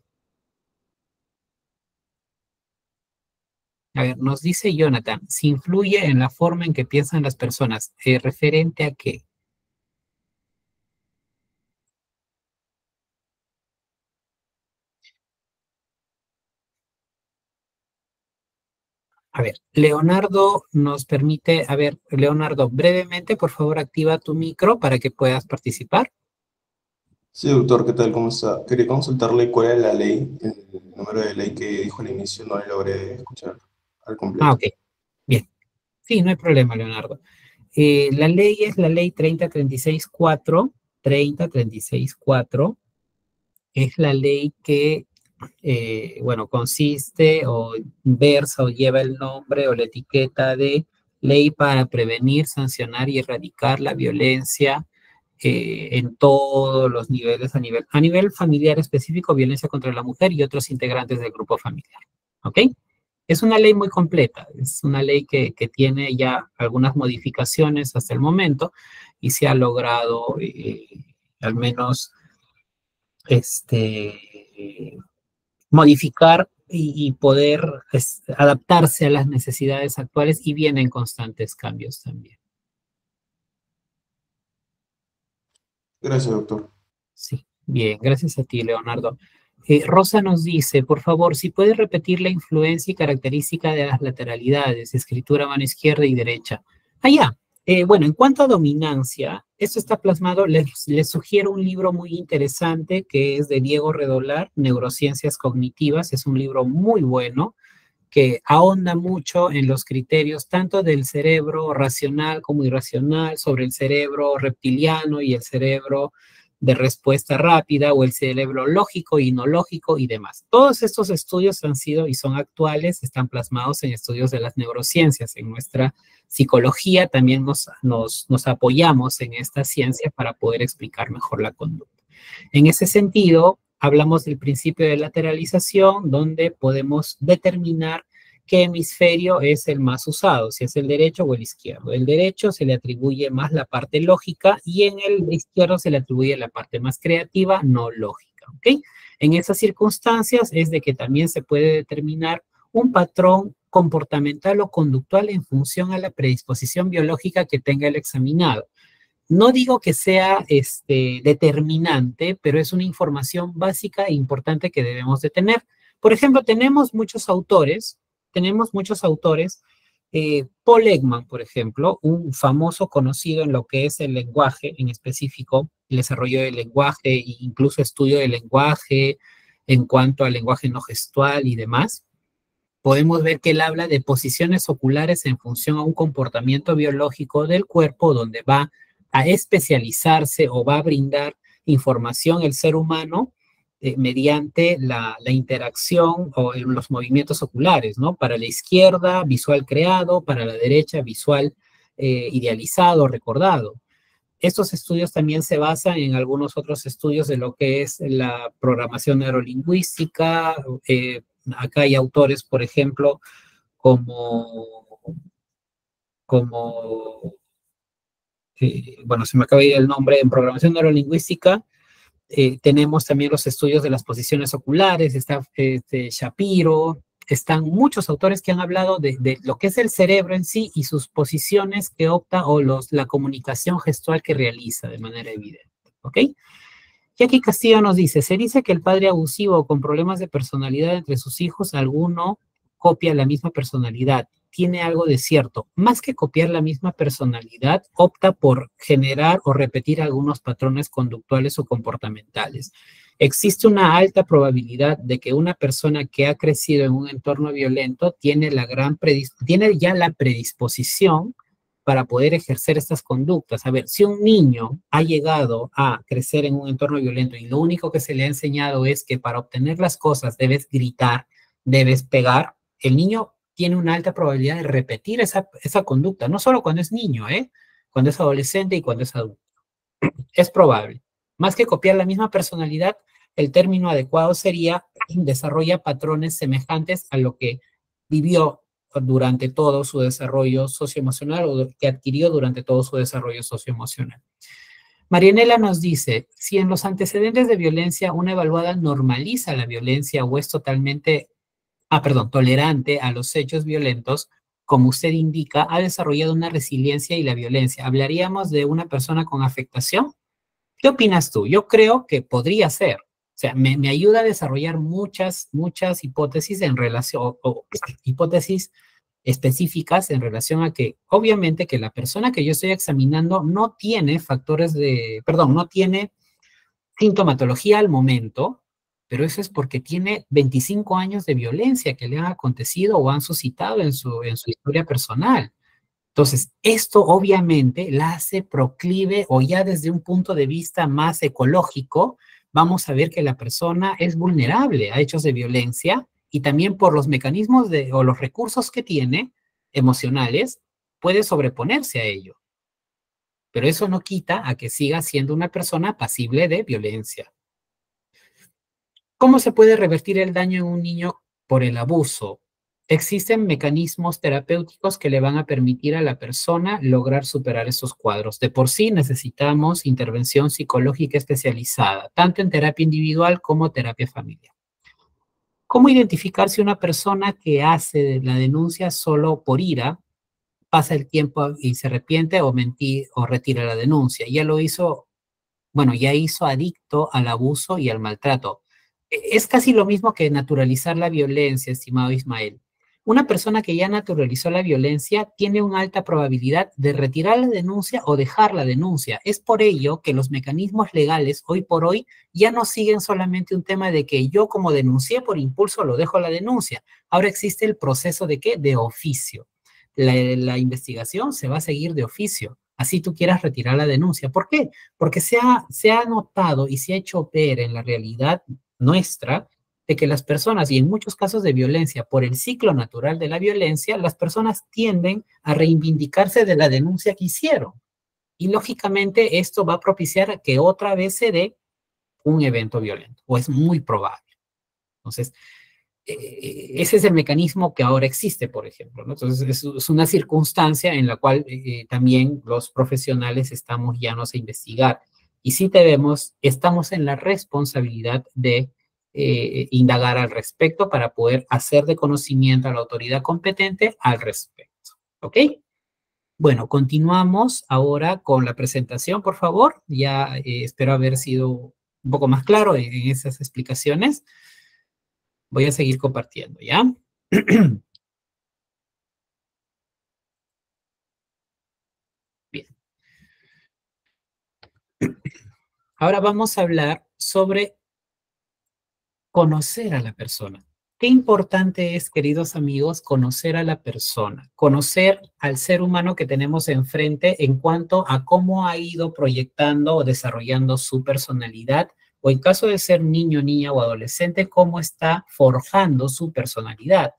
A ver, nos dice Jonathan, si influye en la forma en que piensan las personas, ¿referente a qué? A ver, Leonardo nos permite, a ver, Leonardo, brevemente, por favor, activa tu micro para que puedas participar. Sí, doctor, ¿qué tal? ¿Cómo está? Quería consultarle cuál es la ley, el número de ley que dijo al inicio, no logré escuchar al Ah, completo. ok, bien. Sí, no hay problema, Leonardo. La ley es la ley 3036-4, 3036-4, es la ley que bueno, consiste o versa o lleva el nombre o la etiqueta de Ley para prevenir, sancionar y erradicar la violencia en todos los niveles, a nivel familiar específico, violencia contra la mujer y otros integrantes del grupo familiar. ¿Ok? Es una ley muy completa, es una ley que tiene ya algunas modificaciones hasta el momento y se ha logrado al menos este, modificar y poder adaptarse a las necesidades actuales y vienen constantes cambios también. Gracias, doctor. Sí, bien, gracias a ti, Leonardo. Rosa nos dice, por favor, si puedes repetir la influencia y característica de las lateralidades, escritura mano izquierda y derecha. Ah, ya. Bueno, en cuanto a dominancia, esto está plasmado, les sugiero un libro muy interesante que es de Diego Redolar, Neurociencias Cognitivas, es un libro muy bueno que ahonda mucho en los criterios tanto del cerebro racional como irracional, sobre el cerebro reptiliano y el cerebro de respuesta rápida o el cerebro lógico y no lógico y demás. Todos estos estudios han sido y son actuales, están plasmados en estudios de las neurociencias. En nuestra psicología también nos apoyamos en esta ciencia para poder explicar mejor la conducta. En ese sentido, hablamos del principio de lateralización, donde podemos determinar qué hemisferio es el más usado, si es el derecho o el izquierdo. El derecho se le atribuye más la parte lógica y en el izquierdo se le atribuye la parte más creativa, no lógica. ¿Ok? En esas circunstancias es de que también se puede determinar un patrón comportamental o conductual en función a la predisposición biológica que tenga el examinado. No digo que sea determinante, pero es una información básica e importante que debemos de tener. Por ejemplo, tenemos muchos autores, Paul Ekman, por ejemplo, un famoso conocido en lo que es el lenguaje, en específico, el desarrollo del lenguaje e incluso estudio del lenguaje en cuanto al lenguaje no gestual y demás. Podemos ver que él habla de posiciones oculares en función a un comportamiento biológico del cuerpo donde va a especializarse o va a brindar información el ser humano mediante la interacción o los movimientos oculares, ¿no? Para la izquierda, visual creado, para la derecha, visual idealizado, recordado. Estos estudios también se basan en algunos otros estudios de lo que es la programación neurolingüística. Acá hay autores, por ejemplo, como, como bueno, se me acaba de ir el nombre, en programación neurolingüística. Tenemos también los estudios de las posiciones oculares, está Shapiro, están muchos autores que han hablado de lo que es el cerebro en sí y sus posiciones que opta o la comunicación gestual que realiza de manera evidente. ¿Ok? Y aquí Castillo nos dice, se dice que el padre abusivo con problemas de personalidad entre sus hijos, alguno copia la misma personalidad. Tiene algo de cierto. Más que copiar la misma personalidad, opta por generar o repetir algunos patrones conductuales o comportamentales. Existe una alta probabilidad de que una persona que ha crecido en un entorno violento tiene tiene ya la predisposición para poder ejercer estas conductas. A ver, si un niño ha llegado a crecer en un entorno violento y lo único que se le ha enseñado es que para obtener las cosas debes gritar, debes pegar, el niño tiene una alta probabilidad de repetir esa conducta, no solo cuando es niño, cuando es adolescente y cuando es adulto. Es probable. Más que copiar la misma personalidad, el término adecuado sería desarrolla patrones semejantes a lo que vivió durante todo su desarrollo socioemocional o que adquirió durante todo su desarrollo socioemocional. Marianela nos dice, si en los antecedentes de violencia una evaluada normaliza la violencia o es totalmente tolerante a los hechos violentos, como usted indica, ha desarrollado una resiliencia y la violencia. ¿Hablaríamos de una persona con afectación? ¿Qué opinas tú? Yo creo que podría ser. O sea, me ayuda a desarrollar muchas hipótesis en relación, o hipótesis específicas en relación a que, obviamente, que la persona que yo estoy examinando no tiene no tiene sintomatología al momento, pero eso es porque tiene 25 años de violencia que le han acontecido o han suscitado en su historia personal. Entonces, esto obviamente la hace proclive o ya desde un punto de vista más ecológico, vamos a ver que la persona es vulnerable a hechos de violencia y también por los mecanismos o los recursos que tiene emocionales, puede sobreponerse a ello. Pero eso no quita a que siga siendo una persona pasible de violencia. ¿Cómo se puede revertir el daño en un niño por el abuso? Existen mecanismos terapéuticos que le van a permitir a la persona lograr superar esos cuadros. De por sí necesitamos intervención psicológica especializada, tanto en terapia individual como terapia familiar. ¿Cómo identificar si una persona que hace la denuncia solo por ira pasa el tiempo y se arrepiente o retira la denuncia? Ya lo hizo, bueno, ya hizo adicto al abuso y al maltrato. Es casi lo mismo que naturalizar la violencia, estimado Ismael. Una persona que ya naturalizó la violencia tiene una alta probabilidad de retirar la denuncia o dejar la denuncia. Es por ello que los mecanismos legales hoy por hoy ya no siguen solamente un tema de que yo como denuncié por impulso lo dejo la denuncia. Ahora existe el proceso de ¿qué? De oficio. La investigación se va a seguir de oficio. Así tú quieras retirar la denuncia. ¿Por qué? Porque se ha notado y se ha hecho ver en la realidad nuestra de que las personas, y en muchos casos de violencia, por el ciclo natural de la violencia, las personas tienden a reivindicarse de la denuncia que hicieron. Y lógicamente esto va a propiciar que otra vez se dé un evento violento, o es muy probable. Entonces, ese es el mecanismo que ahora existe, por ejemplo, ¿no? Entonces, es una circunstancia en la cual también los profesionales estamos llanos a investigar. Y si debemos, estamos en la responsabilidad de indagar al respecto para poder hacer de conocimiento a la autoridad competente al respecto. ¿Ok? Bueno, continuamos ahora con la presentación, por favor. Ya espero haber sido un poco más claro en esas explicaciones. Voy a seguir compartiendo, ¿ya? Bien. Ahora vamos a hablar sobre conocer a la persona. Qué importante es, queridos amigos, conocer a la persona, conocer al ser humano que tenemos enfrente en cuanto a cómo ha ido proyectando o desarrollando su personalidad, o en caso de ser niño, niña o adolescente, cómo está forjando su personalidad.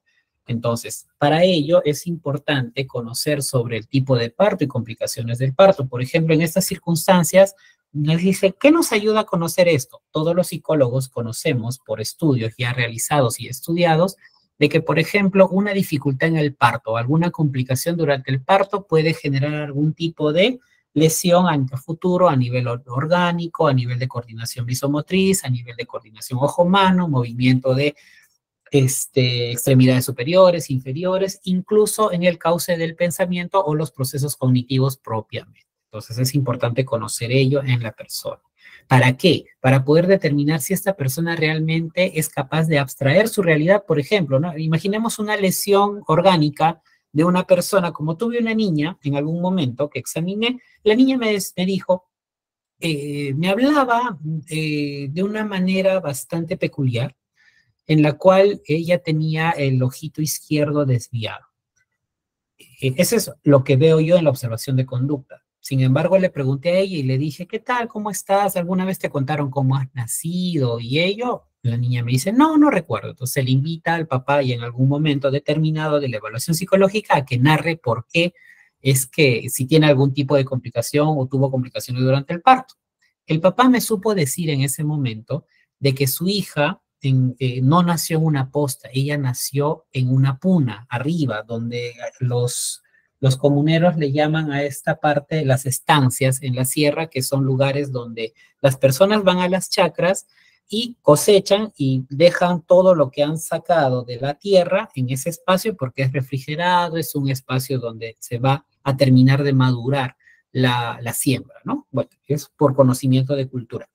Entonces, para ello es importante conocer sobre el tipo de parto y complicaciones del parto. Por ejemplo, en estas circunstancias, nos dice, ¿qué nos ayuda a conocer esto? Todos los psicólogos conocemos por estudios ya realizados y estudiados de que, por ejemplo, una dificultad en el parto o alguna complicación durante el parto puede generar algún tipo de lesión a futuro a nivel orgánico, a nivel de coordinación visomotriz, a nivel de coordinación ojo-mano, movimiento de extremidades superiores, inferiores, incluso en el cauce del pensamiento o los procesos cognitivos propiamente. Entonces es importante conocer ello en la persona. ¿Para qué? Para poder determinar si esta persona realmente es capaz de abstraer su realidad, por ejemplo, ¿no? Imaginemos una lesión orgánica de una persona, como tuve una niña en algún momento que examiné, la niña me dijo, me hablaba de una manera bastante peculiar, en la cual ella tenía el ojito izquierdo desviado. Eso es lo que veo yo en la observación de conducta. Sin embargo, le pregunté a ella y le dije, ¿qué tal? ¿Cómo estás? ¿Alguna vez te contaron cómo has nacido? Y la niña me dice, no, no recuerdo. Entonces se le invita al papá y en algún momento determinado de la evaluación psicológica a que narre por qué es que si tiene algún tipo de complicación o tuvo complicaciones durante el parto. El papá me supo decir en ese momento de que su hija no nació en una posta, ella nació en una puna, arriba, donde los comuneros le llaman a esta parte las estancias en la sierra, que son lugares donde las personas van a las chacras y cosechan y dejan todo lo que han sacado de la tierra en ese espacio porque es refrigerado, es un espacio donde se va a terminar de madurar la siembra, ¿no? Bueno, es por conocimiento de cultura.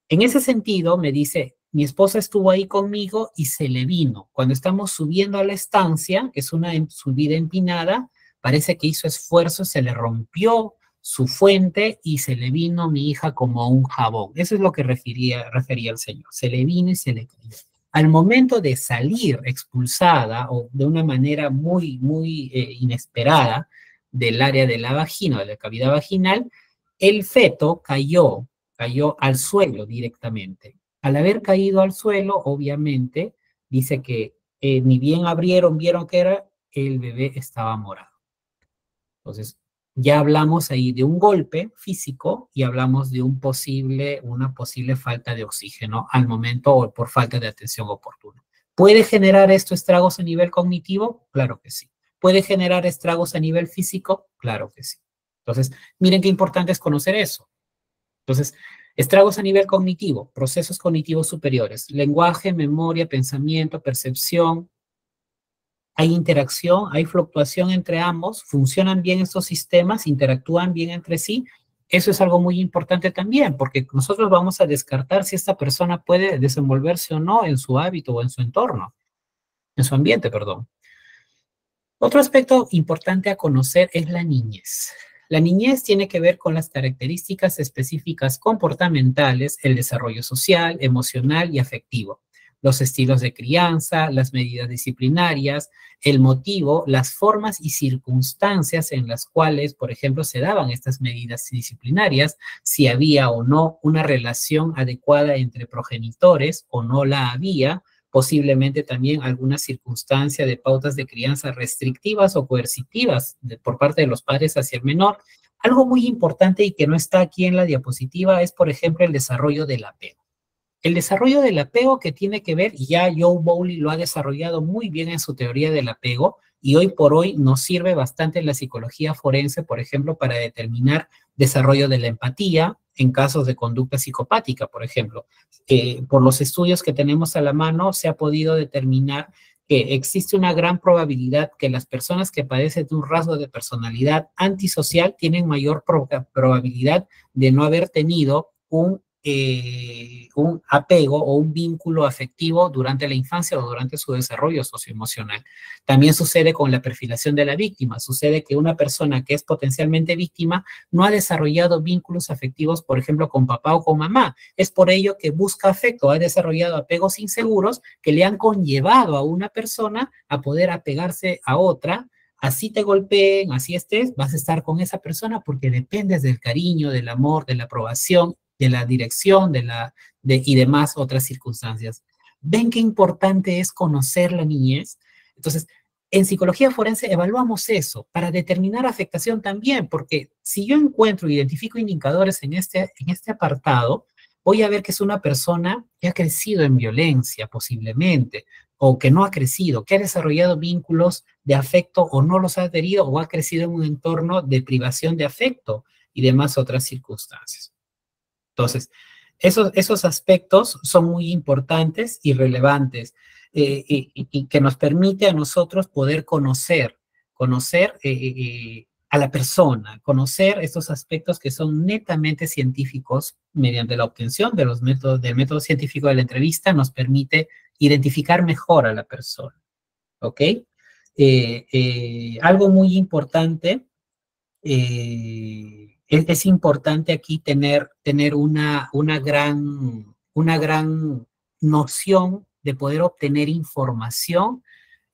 En ese sentido, me dice, mi esposa estuvo ahí conmigo y se le vino. Cuando estamos subiendo a la estancia, que es una subida empinada, parece que hizo esfuerzo, se le rompió su fuente y se le vino mi hija como un jabón. Eso es lo que refería el Señor. Se le vino y se le cayó. Al momento de salir expulsada o de una manera muy, muy inesperada del área de la vagina, de la cavidad vaginal, el feto cayó al suelo directamente. Al haber caído al suelo, obviamente, dice que ni bien abrieron, vieron que era, el bebé estaba morado. Entonces, ya hablamos ahí de un golpe físico y hablamos de una posible falta de oxígeno al momento o por falta de atención oportuna. ¿Puede generar esto estragos a nivel cognitivo? Claro que sí. ¿Puede generar estragos a nivel físico? Claro que sí. Entonces, miren qué importante es conocer eso. Entonces, estragos a nivel cognitivo, procesos cognitivos superiores, lenguaje, memoria, pensamiento, percepción. Hay interacción, hay fluctuación entre ambos, funcionan bien estos sistemas, interactúan bien entre sí. Eso es algo muy importante también, porque nosotros vamos a descartar si esta persona puede desenvolverse o no en su hábito o en su entorno, en su ambiente, perdón. Otro aspecto importante a conocer es la niñez. La niñez tiene que ver con las características específicas comportamentales, el desarrollo social, emocional y afectivo, los estilos de crianza, las medidas disciplinarias, el motivo, las formas y circunstancias en las cuales, por ejemplo, se daban estas medidas disciplinarias, si había o no una relación adecuada entre progenitores o no la había, posiblemente también alguna circunstancia de pautas de crianza restrictivas o coercitivas por parte de los padres hacia el menor. Algo muy importante y que no está aquí en la diapositiva es, por ejemplo, el desarrollo del apego. El desarrollo del apego que tiene que ver, y ya Joe Bowley lo ha desarrollado muy bien en su teoría del apego, y hoy por hoy nos sirve bastante en la psicología forense, por ejemplo, para determinar desarrollo de la empatía en casos de conducta psicopática, por ejemplo. Por los estudios que tenemos a la mano, se ha podido determinar que existe una gran probabilidad que las personas que padecen de un rasgo de personalidad antisocial tienen mayor probabilidad de no haber tenido un apego o un vínculo afectivo durante la infancia o durante su desarrollo socioemocional. También sucede con la perfilación de la víctima. Sucede que una persona que es potencialmente víctima no ha desarrollado vínculos afectivos, por ejemplo, con papá o con mamá. Es por ello que busca afecto, ha desarrollado apegos inseguros que le han conllevado a una persona a poder apegarse a otra. Así te golpeen, así estés, vas a estar con esa persona porque dependes del cariño, del amor, de la aprobación, de la dirección y demás otras circunstancias. ¿Ven qué importante es conocer la niñez? Entonces, en psicología forense evaluamos eso para determinar afectación también, porque si yo encuentro, identifico indicadores en este apartado, voy a ver que es una persona que ha crecido en violencia posiblemente, o que no ha crecido, que ha desarrollado vínculos de afecto o no los ha adherido, o ha crecido en un entorno de privación de afecto y demás otras circunstancias. Entonces, esos aspectos son muy importantes y relevantes y que nos permite a nosotros poder conocer a la persona, conocer estos aspectos que son netamente científicos mediante la obtención de del método científico de la entrevista nos permite identificar mejor a la persona, ¿ok? Algo muy importante es importante aquí tener una gran noción de poder obtener información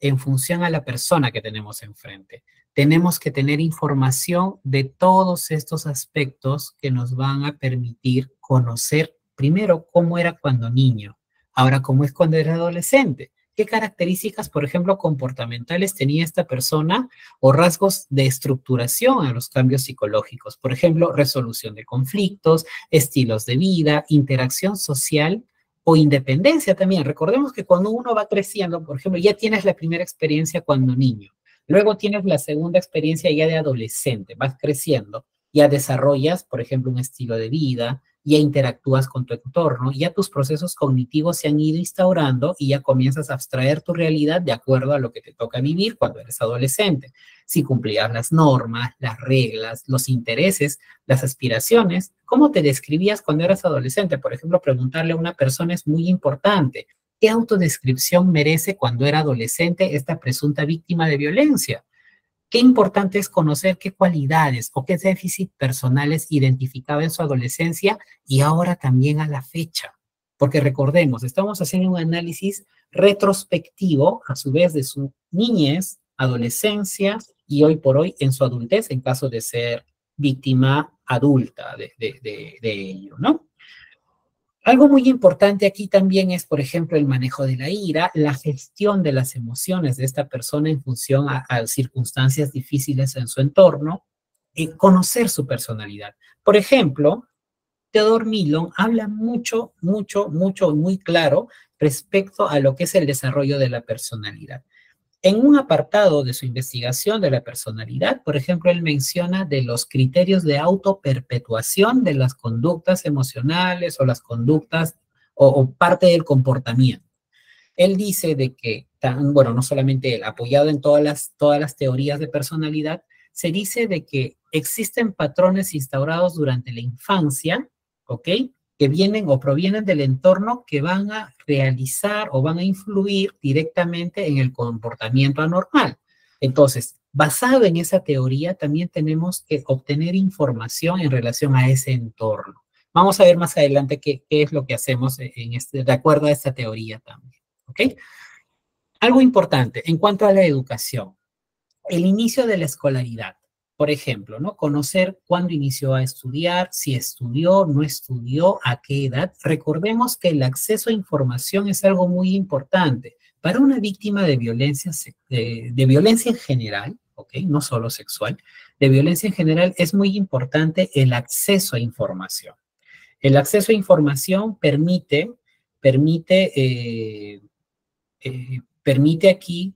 en función a la persona que tenemos enfrente. Tenemos que tener información de todos estos aspectos que nos van a permitir conocer primero cómo era cuando niño, ahora cómo es cuando era adolescente. ¿Qué características, por ejemplo, comportamentales tenía esta persona o rasgos de estructuración a los cambios psicológicos? Por ejemplo, resolución de conflictos, estilos de vida, interacción social o independencia también. Recordemos que cuando uno va creciendo, por ejemplo, ya tienes la primera experiencia cuando niño, luego tienes la segunda experiencia ya de adolescente, vas creciendo, ya desarrollas, por ejemplo, un estilo de vida, ya interactúas con tu entorno, ya tus procesos cognitivos se han ido instaurando y ya comienzas a abstraer tu realidad de acuerdo a lo que te toca vivir cuando eres adolescente. Si cumplías las normas, las reglas, los intereses, las aspiraciones, ¿cómo te describías cuando eras adolescente? Por ejemplo, preguntarle a una persona es muy importante. ¿Qué autodescripción merece cuando era adolescente esta presunta víctima de violencia? Qué importante es conocer qué cualidades o qué déficits personales identificaba en su adolescencia y ahora también a la fecha. Porque recordemos, estamos haciendo un análisis retrospectivo, a su vez, de su niñez, adolescencia y hoy por hoy en su adultez, en caso de ser víctima adulta de ello, ¿no? Algo muy importante aquí también es, por ejemplo, el manejo de la ira, la gestión de las emociones de esta persona en función a circunstancias difíciles en su entorno, y conocer su personalidad. Por ejemplo, Theodore Millon habla muy claro respecto a lo que es el desarrollo de la personalidad. En un apartado de su investigación de la personalidad, por ejemplo, él menciona de los criterios de autoperpetuación de las conductas emocionales o las conductas o parte del comportamiento. Él dice de que, bueno, no solamente él, apoyado en todas las teorías de personalidad, se dice de que existen patrones instaurados durante la infancia, ¿ok? Que vienen o provienen del entorno que van a realizar o van a influir directamente en el comportamiento anormal. Entonces, basado en esa teoría, también tenemos que obtener información en relación a ese entorno. Vamos a ver más adelante qué es lo que hacemos de acuerdo a esta teoría también, ¿ok? Algo importante en cuanto a la educación, el inicio de la escolaridad. Por ejemplo, ¿no? Conocer cuándo inició a estudiar, si estudió, no estudió, a qué edad. Recordemos que el acceso a información es algo muy importante. Para una víctima de violencia en general, ¿ok? No solo sexual, de violencia en general es muy importante el acceso a información. El acceso a información permite aquí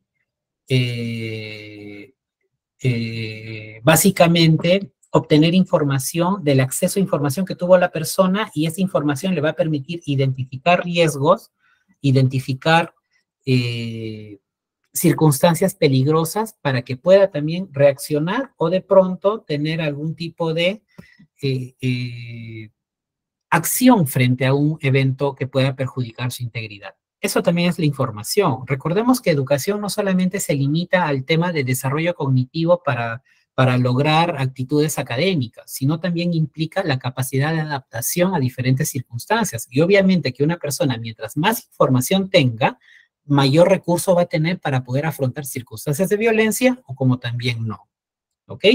básicamente obtener información del acceso a información que tuvo la persona y esa información le va a permitir identificar riesgos, identificar circunstancias peligrosas para que pueda también reaccionar o de pronto tener algún tipo de acción frente a un evento que pueda perjudicar su integridad. Eso también es la información. Recordemos que educación no solamente se limita al tema de desarrollo cognitivo para lograr actitudes académicas, sino también implica la capacidad de adaptación a diferentes circunstancias. Y obviamente que una persona, mientras más información tenga, mayor recurso va a tener para poder afrontar circunstancias de violencia o como también no. ¿Ok?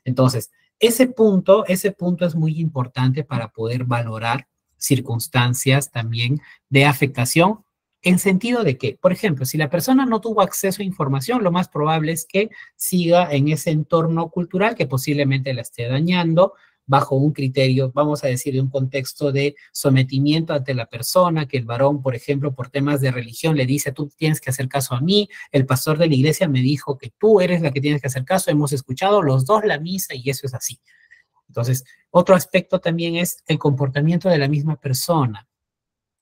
Entonces, ese punto es muy importante para poder valorar circunstancias también de afectación en sentido de que, por ejemplo, si la persona no tuvo acceso a información, lo más probable es que siga en ese entorno cultural que posiblemente la esté dañando bajo un criterio, vamos a decir, de un contexto de sometimiento ante la persona, que el varón, por ejemplo, por temas de religión le dice, tú tienes que hacer caso a mí, el pastor de la iglesia me dijo que tú eres la que tienes que hacer caso, hemos escuchado los dos la misa y eso es así. Entonces, otro aspecto también es el comportamiento de la misma persona.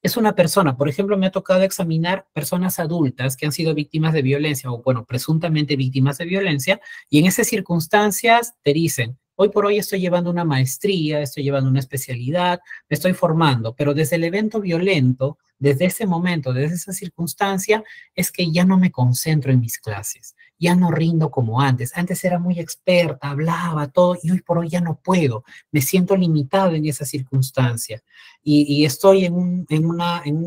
Es una persona, por ejemplo, me ha tocado examinar personas adultas que han sido víctimas de violencia o, bueno, presuntamente víctimas de violencia, y en esas circunstancias te dicen, hoy por hoy estoy llevando una maestría, estoy llevando una especialidad, me estoy formando, pero desde el evento violento, desde ese momento, desde esa circunstancia, es que ya no me concentro en mis clases, ya no rindo como antes. Antes era muy experta, hablaba todo, y hoy por hoy ya no puedo, me siento limitado en esa circunstancia. Y estoy en un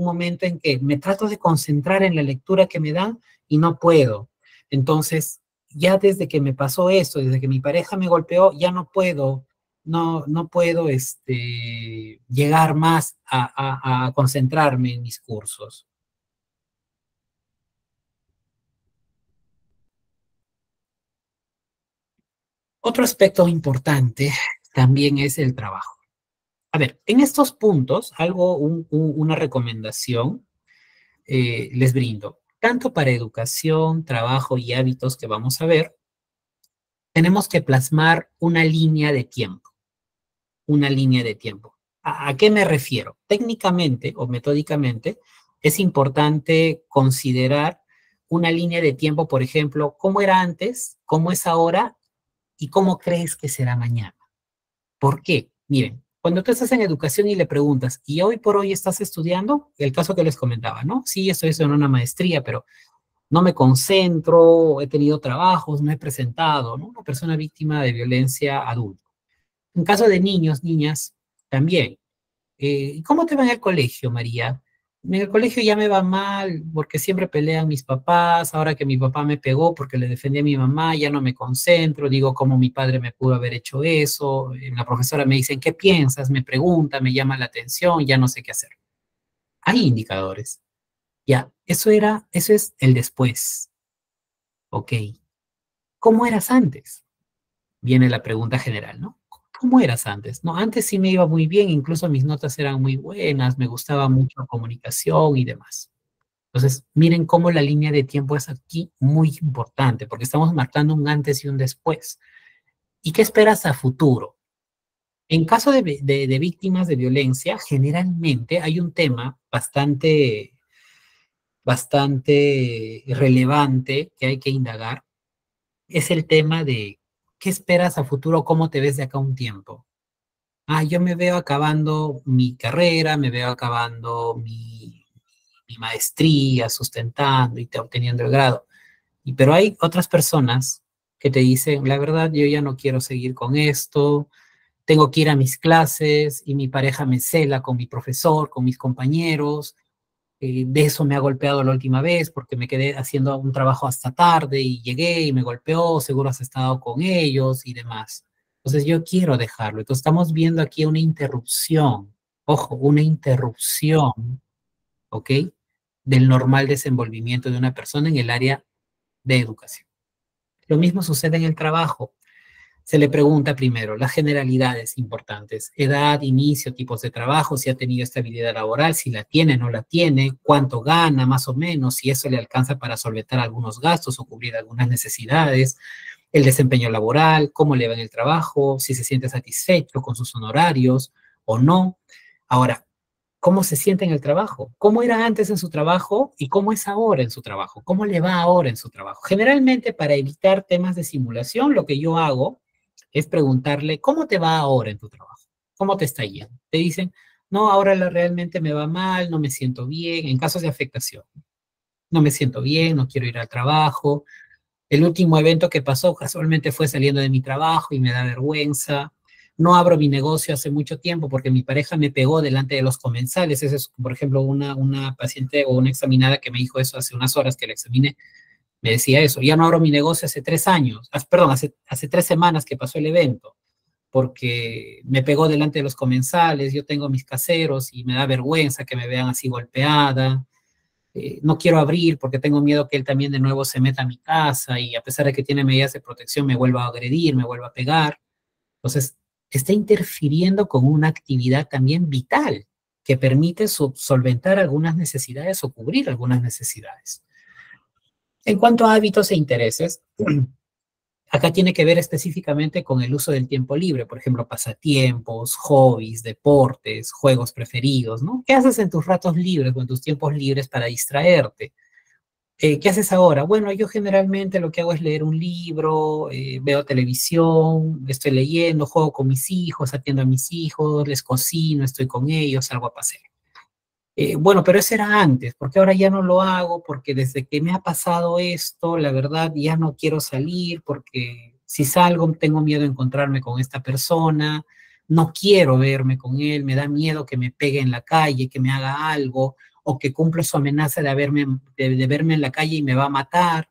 momento en que me trato de concentrar en la lectura que me dan y no puedo. Entonces, ya desde que me pasó esto, desde que mi pareja me golpeó, ya no puedo, no puedo llegar más a concentrarme en mis cursos. Otro aspecto importante también es el trabajo. A ver, en estos puntos, una recomendación les brindo, tanto para educación, trabajo y hábitos que vamos a ver, tenemos que plasmar una línea de tiempo, una línea de tiempo. ¿A qué me refiero? Técnicamente o metódicamente es importante considerar una línea de tiempo, por ejemplo, cómo era antes, cómo es ahora y cómo crees que será mañana. ¿Por qué? Miren, cuando tú estás en educación y le preguntas, ¿y hoy por hoy estás estudiando? El caso que les comentaba, ¿no? Sí, estoy estudiando una maestría, pero no me concentro, he tenido trabajos, no he presentado, ¿no? Una persona víctima de violencia adulta. En caso de niños, niñas, también. ¿Cómo te va en el colegio, María? En el colegio ya me va mal porque siempre pelean mis papás, ahora que mi papá me pegó porque le defendí a mi mamá, ya no me concentro, digo cómo mi padre me pudo haber hecho eso, la profesora me dice, ¿qué piensas? Me pregunta, me llama la atención, ya no sé qué hacer. Hay indicadores. Ya, eso es el después. Ok. ¿Cómo eras antes? Viene la pregunta general, ¿no? ¿Cómo eras antes? No, antes sí me iba muy bien, incluso mis notas eran muy buenas, me gustaba mucho la comunicación y demás. Entonces, miren cómo la línea de tiempo es aquí muy importante, porque estamos marcando un antes y un después. ¿Y qué esperas a futuro? En caso de víctimas de violencia, generalmente hay un tema bastante relevante que hay que indagar, es el tema de qué esperas a futuro, cómo te ves de acá a un tiempo. Ah, yo me veo acabando mi carrera, me veo acabando mi maestría, sustentando y obteniendo el grado. Pero hay otras personas que te dicen, la verdad, yo ya no quiero seguir con esto, tengo que ir a mis clases y mi pareja me cela con mi profesor, con mis compañeros, de eso me ha golpeado la última vez porque me quedé haciendo un trabajo hasta tarde y llegué y me golpeó, seguro has estado con ellos y demás. Entonces yo quiero dejarlo. Entonces estamos viendo aquí una interrupción, ojo, una interrupción, ¿ok? Del normal desenvolvimiento de una persona en el área de educación. Lo mismo sucede en el trabajo. Se le pregunta primero las generalidades importantes, edad, inicio, tipos de trabajo, si ha tenido estabilidad laboral, si la tiene, no la tiene, cuánto gana más o menos, si eso le alcanza para solventar algunos gastos o cubrir algunas necesidades, el desempeño laboral, cómo le va en el trabajo, si se siente satisfecho con sus honorarios o no. Ahora, ¿cómo se siente en el trabajo? ¿Cómo era antes en su trabajo y cómo es ahora en su trabajo? ¿Cómo le va ahora en su trabajo? Generalmente, para evitar temas de simulación, lo que yo hago es preguntarle, ¿cómo te va ahora en tu trabajo? ¿Cómo te está yendo? Te dicen, no, ahora realmente me va mal, no me siento bien, en casos de afectación. No me siento bien, no quiero ir al trabajo. El último evento que pasó casualmente fue saliendo de mi trabajo y me da vergüenza. No abro mi negocio hace mucho tiempo porque mi pareja me pegó delante de los comensales. Esa es, por ejemplo, una paciente o una examinada que me dijo eso hace unas horas que la examiné. Me decía eso. Ya no abro mi negocio hace 3 años. Perdón, hace 3 semanas que pasó el evento porque me pegó delante de los comensales. Yo tengo mis caseros y me da vergüenza que me vean así golpeada. No quiero abrir porque tengo miedo que él también de nuevo se meta a mi casa y a pesar de que tiene medidas de protección me vuelva a agredir, me vuelva a pegar. Entonces, está interfiriendo con una actividad también vital que permite solventar algunas necesidades o cubrir algunas necesidades. En cuanto a hábitos e intereses, acá tiene que ver específicamente con el uso del tiempo libre, por ejemplo, pasatiempos, hobbies, deportes, juegos preferidos, ¿no? ¿Qué haces en tus ratos libres o en tus tiempos libres para distraerte? ¿Qué haces ahora? Bueno, yo generalmente lo que hago es leer un libro, veo televisión, estoy leyendo, juego con mis hijos, atiendo a mis hijos, les cocino, estoy con ellos, salgo a pasear. Bueno, pero eso era antes, porque ahora ya no lo hago, porque desde que me ha pasado esto, la verdad ya no quiero salir, porque si salgo tengo miedo de encontrarme con esta persona, no quiero verme con él, me da miedo que me pegue en la calle, que me haga algo, o que cumpla su amenaza de verme en la calle y me va a matar.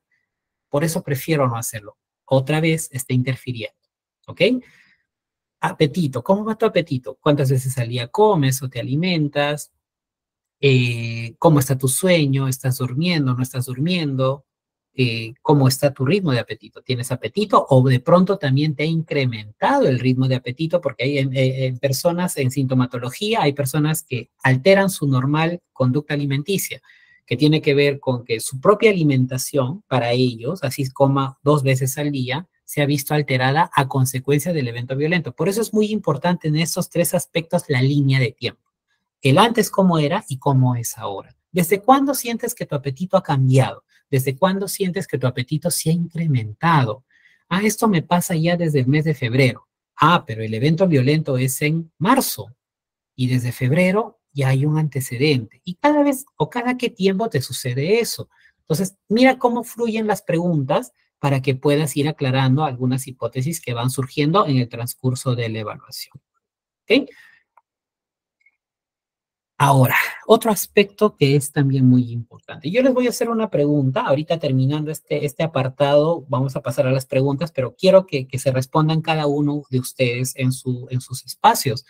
Por eso prefiero no hacerlo. Otra vez está interfiriendo, ¿ok? Apetito, ¿cómo va tu apetito? ¿Cuántas veces al día comes o te alimentas? Cómo está tu sueño, estás durmiendo, no estás durmiendo, cómo está tu ritmo de apetito, ¿tienes apetito o de pronto también te ha incrementado el ritmo de apetito? Porque hay en personas en sintomatología, hay personas que alteran su normal conducta alimenticia, que tiene que ver con que su propia alimentación para ellos, así coma 2 veces al día, se ha visto alterada a consecuencia del evento violento. Por eso es muy importante en esos tres aspectos la línea de tiempo. El antes cómo era y cómo es ahora. ¿Desde cuándo sientes que tu apetito ha cambiado? ¿Desde cuándo sientes que tu apetito se ha incrementado? Ah, esto me pasa ya desde el mes de febrero. Ah, pero el evento violento es en marzo y desde febrero ya hay un antecedente. Y cada vez o cada qué tiempo te sucede eso. Entonces, mira cómo fluyen las preguntas para que puedas ir aclarando algunas hipótesis que van surgiendo en el transcurso de la evaluación. ¿Ok? Ahora, otro aspecto que es también muy importante. Yo les voy a hacer una pregunta. Ahorita terminando este apartado, vamos a pasar a las preguntas, pero quiero que se respondan cada uno de ustedes en sus espacios.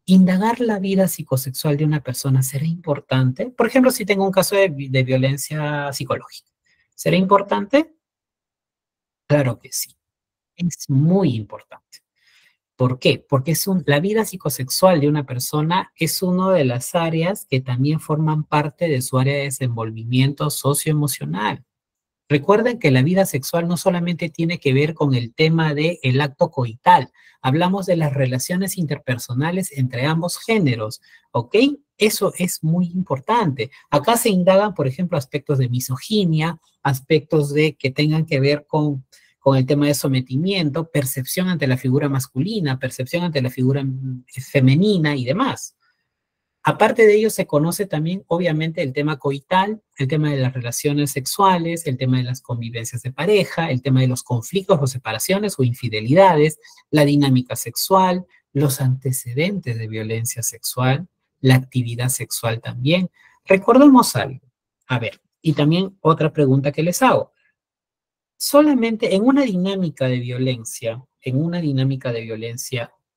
¿Indagar la vida psicosexual de una persona será importante? Por ejemplo, si tengo un caso de violencia psicológica, ¿será importante? Claro que sí. Es muy importante. ¿Por qué? Porque la vida psicosexual de una persona es una de las áreas que también forman parte de su área de desenvolvimiento socioemocional. Recuerden que la vida sexual no solamente tiene que ver con el tema del acto coital, hablamos de las relaciones interpersonales entre ambos géneros, ¿ok? Eso es muy importante. Acá se indagan, por ejemplo, aspectos de misoginia, aspectos de que tengan que ver con el tema de sometimiento, percepción ante la figura masculina, percepción ante la figura femenina y demás. Aparte de ello, se conoce también, obviamente, el tema coital, el tema de las relaciones sexuales, el tema de las convivencias de pareja, el tema de los conflictos o separaciones o infidelidades, la dinámica sexual, los antecedentes de violencia sexual, la actividad sexual también. Recordemos algo. A ver, y también otra pregunta que les hago. Solamente en una dinámica de violencia,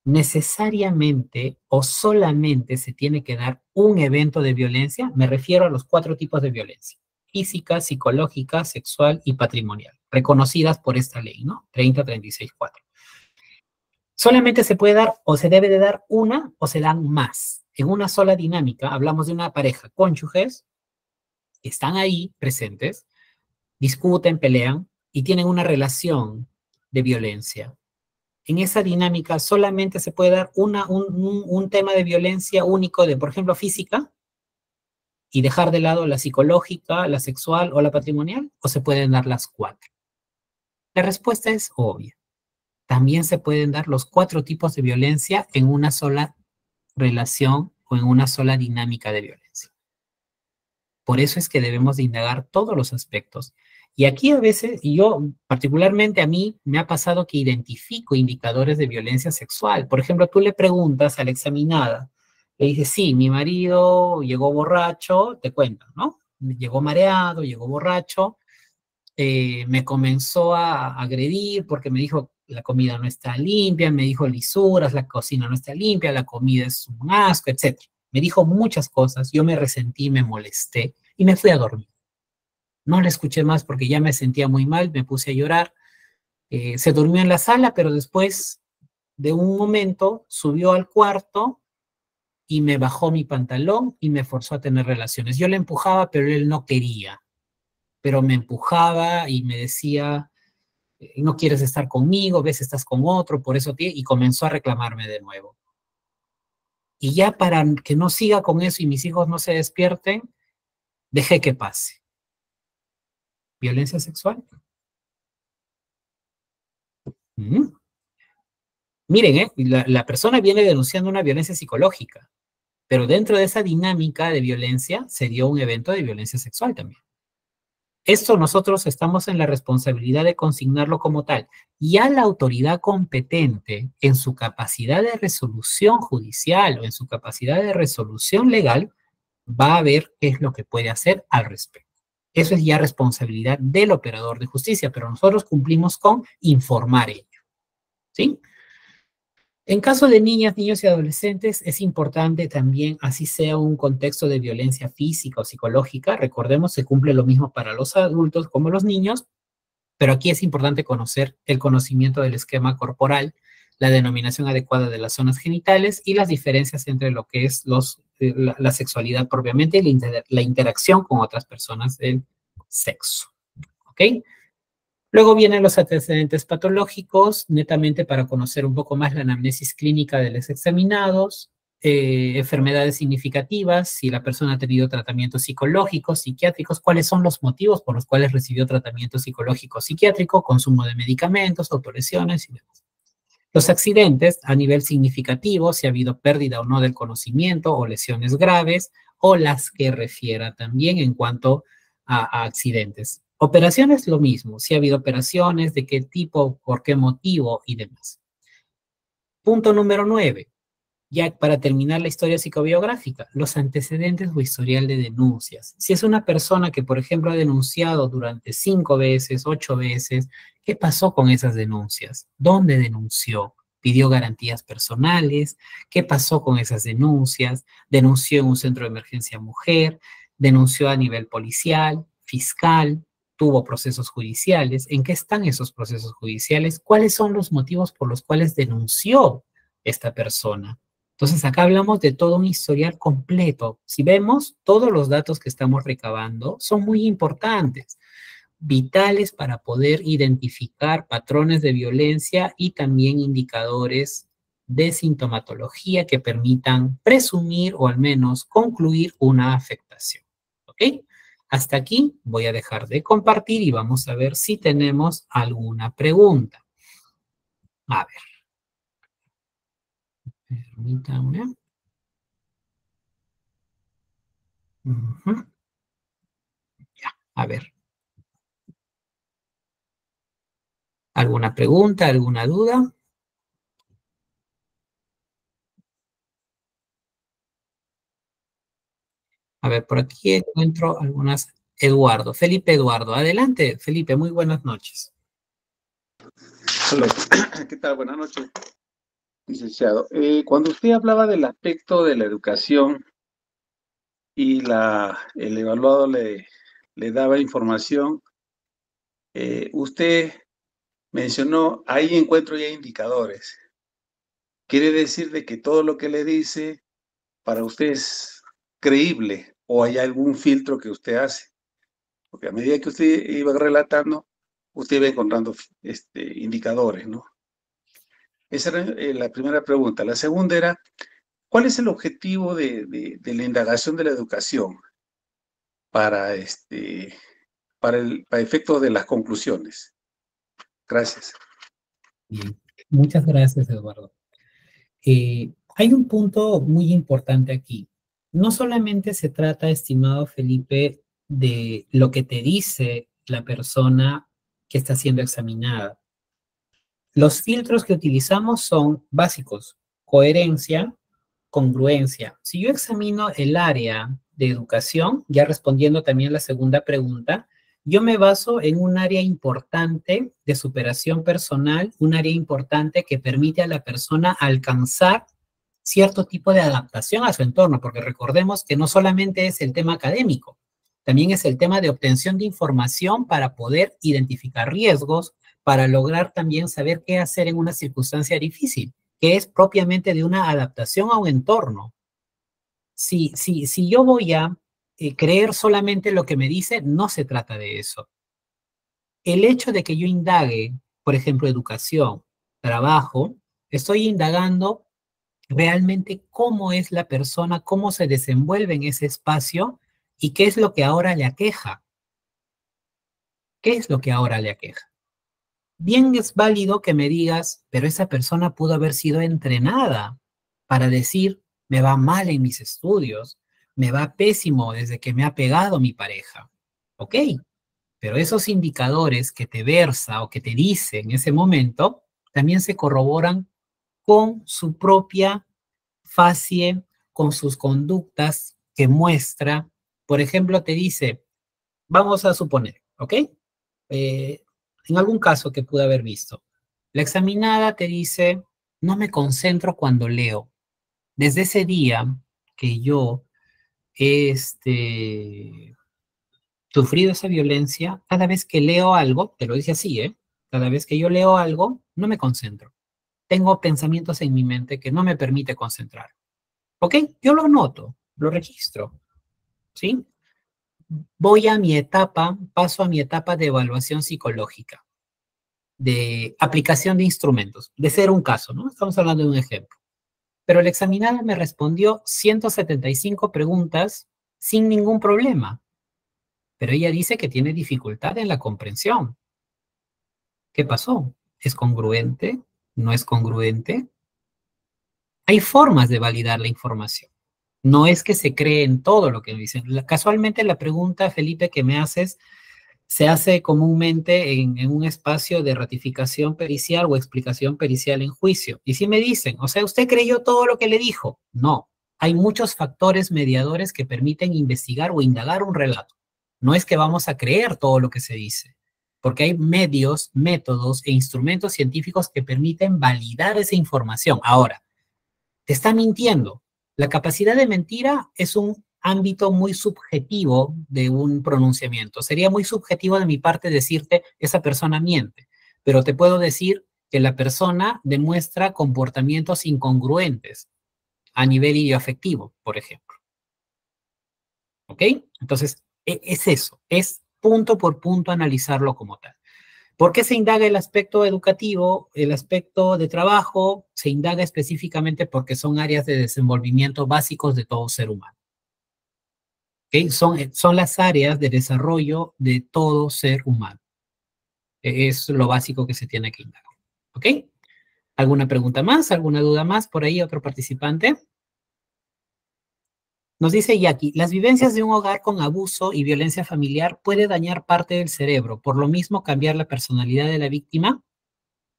necesariamente o solamente se tiene que dar un evento de violencia. Me refiero a los 4 tipos de violencia: física, psicológica, sexual y patrimonial, reconocidas por esta ley, ¿no? 3036-4. Solamente se puede dar o se debe de dar una o se dan más. En una sola dinámica, hablamos de una pareja, cónyuges, que están ahí presentes, discuten, pelean y tienen una relación de violencia. En esa dinámica solamente se puede dar un tema de violencia único de, por ejemplo, física, y dejar de lado la psicológica, la sexual o la patrimonial, o se pueden dar las 4. La respuesta es obvia. También se pueden dar los 4 tipos de violencia en una sola relación o en una sola dinámica de violencia. Por eso es que debemos de indagar todos los aspectos. Y aquí a veces, y yo particularmente a mí, me ha pasado que identifico indicadores de violencia sexual. Por ejemplo, tú le preguntas a la examinada, le dices, sí, mi marido llegó borracho, te cuento, ¿no? Llegó mareado, llegó borracho, me comenzó a agredir porque me dijo, la comida no está limpia, me dijo lisuras, la cocina no está limpia, la comida es un asco, etc. Me dijo muchas cosas, yo me resentí, me molesté y me fui a dormir. No la escuché más porque ya me sentía muy mal, me puse a llorar. Se durmió en la sala, pero después de un momento subió al cuarto y me bajó mi pantalón y me forzó a tener relaciones. Yo le empujaba, pero él no quería. Pero me empujaba y me decía, no quieres estar conmigo, ves, estás con otro, por eso y comenzó a reclamarme de nuevo. Y ya para que no siga con eso y mis hijos no se despierten, dejé que pase. ¿Violencia sexual? Miren, la persona viene denunciando una violencia psicológica, pero dentro de esa dinámica de violencia se dio un evento de violencia sexual también. Esto nosotros estamos en la responsabilidad de consignarlo como tal. Y a la autoridad competente, en su capacidad de resolución judicial o en su capacidad de resolución legal, va a ver qué es lo que puede hacer al respecto. Eso es ya responsabilidad del operador de justicia, pero nosotros cumplimos con informar ello. ¿Sí? En caso de niñas, niños y adolescentes, es importante también, así sea un contexto de violencia física o psicológica, recordemos, se cumple lo mismo para los adultos como los niños, pero aquí es importante conocer el conocimiento del esquema corporal, la denominación adecuada de las zonas genitales y las diferencias entre lo que es la sexualidad propiamente y la interacción con otras personas del sexo. ¿Ok? Luego vienen los antecedentes patológicos, netamente para conocer un poco más la anamnesis clínica de los examinados, enfermedades significativas, si la persona ha tenido tratamientos psicológicos, psiquiátricos, cuáles son los motivos por los cuales recibió tratamiento psicológico, psiquiátrico, consumo de medicamentos, autolesiones y demás. Los accidentes a nivel significativo, si ha habido pérdida o no del conocimiento o lesiones graves, o las que refiera también en cuanto a accidentes. Operaciones, lo mismo, si ha habido operaciones, de qué tipo, por qué motivo y demás. Punto número 9. Ya para terminar la historia psicobiográfica, los antecedentes o historial de denuncias. Si es una persona que, por ejemplo, ha denunciado durante 5 veces, 8 veces, ¿qué pasó con esas denuncias? ¿Dónde denunció? ¿Pidió garantías personales? ¿Qué pasó con esas denuncias? ¿Denunció en un centro de emergencia mujer? ¿Denunció a nivel policial, fiscal? ¿Tuvo procesos judiciales? ¿En qué están esos procesos judiciales? ¿Cuáles son los motivos por los cuales denunció esta persona? Entonces, acá hablamos de todo un historial completo. Si vemos, todos los datos que estamos recabando son muy importantes, vitales para poder identificar patrones de violencia y también indicadores de sintomatología que permitan presumir o al menos concluir una afectación. ¿Ok? Hasta aquí voy a dejar de compartir y vamos a ver si tenemos alguna pregunta. A ver, permítanme. Ya, a ver. ¿Alguna pregunta, alguna duda? A ver, por aquí encuentro algunas. Eduardo, Felipe Eduardo. Adelante, Felipe, muy buenas noches. Hola, ¿qué tal? Buenas noches, licenciado. Cuando usted hablaba del aspecto de la educación y el evaluado le daba información, usted mencionó, ahí encuentro ya indicadores. Quiere decir de que todo lo que le dice para usted es creíble o hay algún filtro que usted hace. Porque a medida que usted iba relatando, usted iba encontrando indicadores, ¿no? Esa era la primera pregunta. La segunda era, ¿cuál es el objetivo de la indagación de la educación para, para efectos de las conclusiones? Gracias. Bien, muchas gracias, Eduardo. Hay un punto muy importante aquí. No solamente se trata, estimado Felipe, de lo que te dice la persona que está siendo examinada. Los filtros que utilizamos son básicos: coherencia, congruencia. Si yo examino el área de educación, ya respondiendo también la segunda pregunta, yo me baso en un área importante de superación personal, un área importante que permite a la persona alcanzar cierto tipo de adaptación a su entorno, porque recordemos que no solamente es el tema académico, también es el tema de obtención de información para poder identificar riesgos, para lograr también saber qué hacer en una circunstancia difícil, que es propiamente de una adaptación a un entorno. Si yo voy a creer solamente lo que me dice, no se trata de eso. El hecho de que yo indague, por ejemplo, educación, trabajo, estoy indagando realmente cómo es la persona, cómo se desenvuelve en ese espacio y qué es lo que ahora le aqueja. ¿Qué es lo que ahora le aqueja? Bien es válido que me digas, pero esa persona pudo haber sido entrenada para decir, me va mal en mis estudios, me va pésimo desde que me ha pegado mi pareja. Ok, pero esos indicadores que te versa o que te dice en ese momento también se corroboran con su propia facie, con sus conductas que muestra. Por ejemplo, te dice, vamos a suponer, ¿ok? En algún caso que pude haber visto, la examinada te dice, no me concentro cuando leo. Desde ese día que yo he sufrido esa violencia, cada vez que leo algo, te lo dice así, ¿eh? Cada vez que yo leo algo, no me concentro. Tengo pensamientos en mi mente que no me permite concentrar. ¿Ok? Yo lo noto, lo registro, ¿sí? Voy a mi etapa, paso a mi etapa de evaluación psicológica. de aplicación de instrumentos, de ser un caso, ¿no? Estamos hablando de un ejemplo. Pero el examinado me respondió 175 preguntas sin ningún problema. Pero ella dice que tiene dificultad en la comprensión. ¿Qué pasó? ¿Es congruente? ¿No es congruente? Hay formas de validar la información. No es que se cree en todo lo que dicen. Casualmente la pregunta, Felipe, que me haces, se hace comúnmente en un espacio de ratificación pericial o explicación pericial en juicio. Y si me dicen, o sea, ¿usted creyó todo lo que le dijo? No. Hay muchos factores mediadores que permiten investigar o indagar un relato. No es que vamos a creer todo lo que se dice, porque hay medios, métodos e instrumentos científicos que permiten validar esa información. Ahora, te está mintiendo. La capacidad de mentira es un ámbito muy subjetivo de un pronunciamiento. Sería muy subjetivo de mi parte decirte, esa persona miente, pero te puedo decir que la persona demuestra comportamientos incongruentes a nivel idioafectivo, por ejemplo. ¿Ok? Entonces, es eso, es punto por punto analizarlo como tal. ¿Por qué se indaga el aspecto educativo, el aspecto de trabajo? Se indaga específicamente porque son áreas de desenvolvimiento básicos de todo ser humano. ¿Okay? Son las áreas de desarrollo de todo ser humano. Es lo básico que se tiene que indagar. ¿Ok? ¿Alguna pregunta más? ¿Alguna duda más? Por ahí otro participante. Nos dice Jackie, las vivencias de un hogar con abuso y violencia familiar puede dañar parte del cerebro, por lo mismo cambiar la personalidad de la víctima.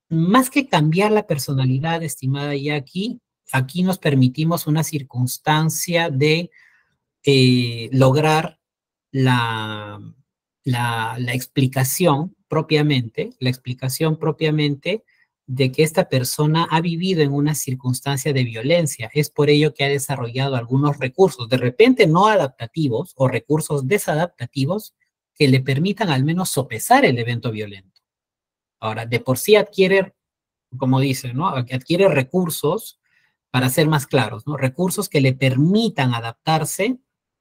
Más que cambiar la personalidad, estimada Jackie, aquí nos permitimos una circunstancia de lograr la explicación propiamente, de que esta persona ha vivido en una circunstancia de violencia. Es por ello que ha desarrollado algunos recursos, de repente no adaptativos o recursos desadaptativos que le permitan al menos sopesar el evento violento. Ahora, de por sí adquiere, como dice, ¿no? Adquiere recursos, para ser más claros, ¿no? Recursos que le permitan adaptarse,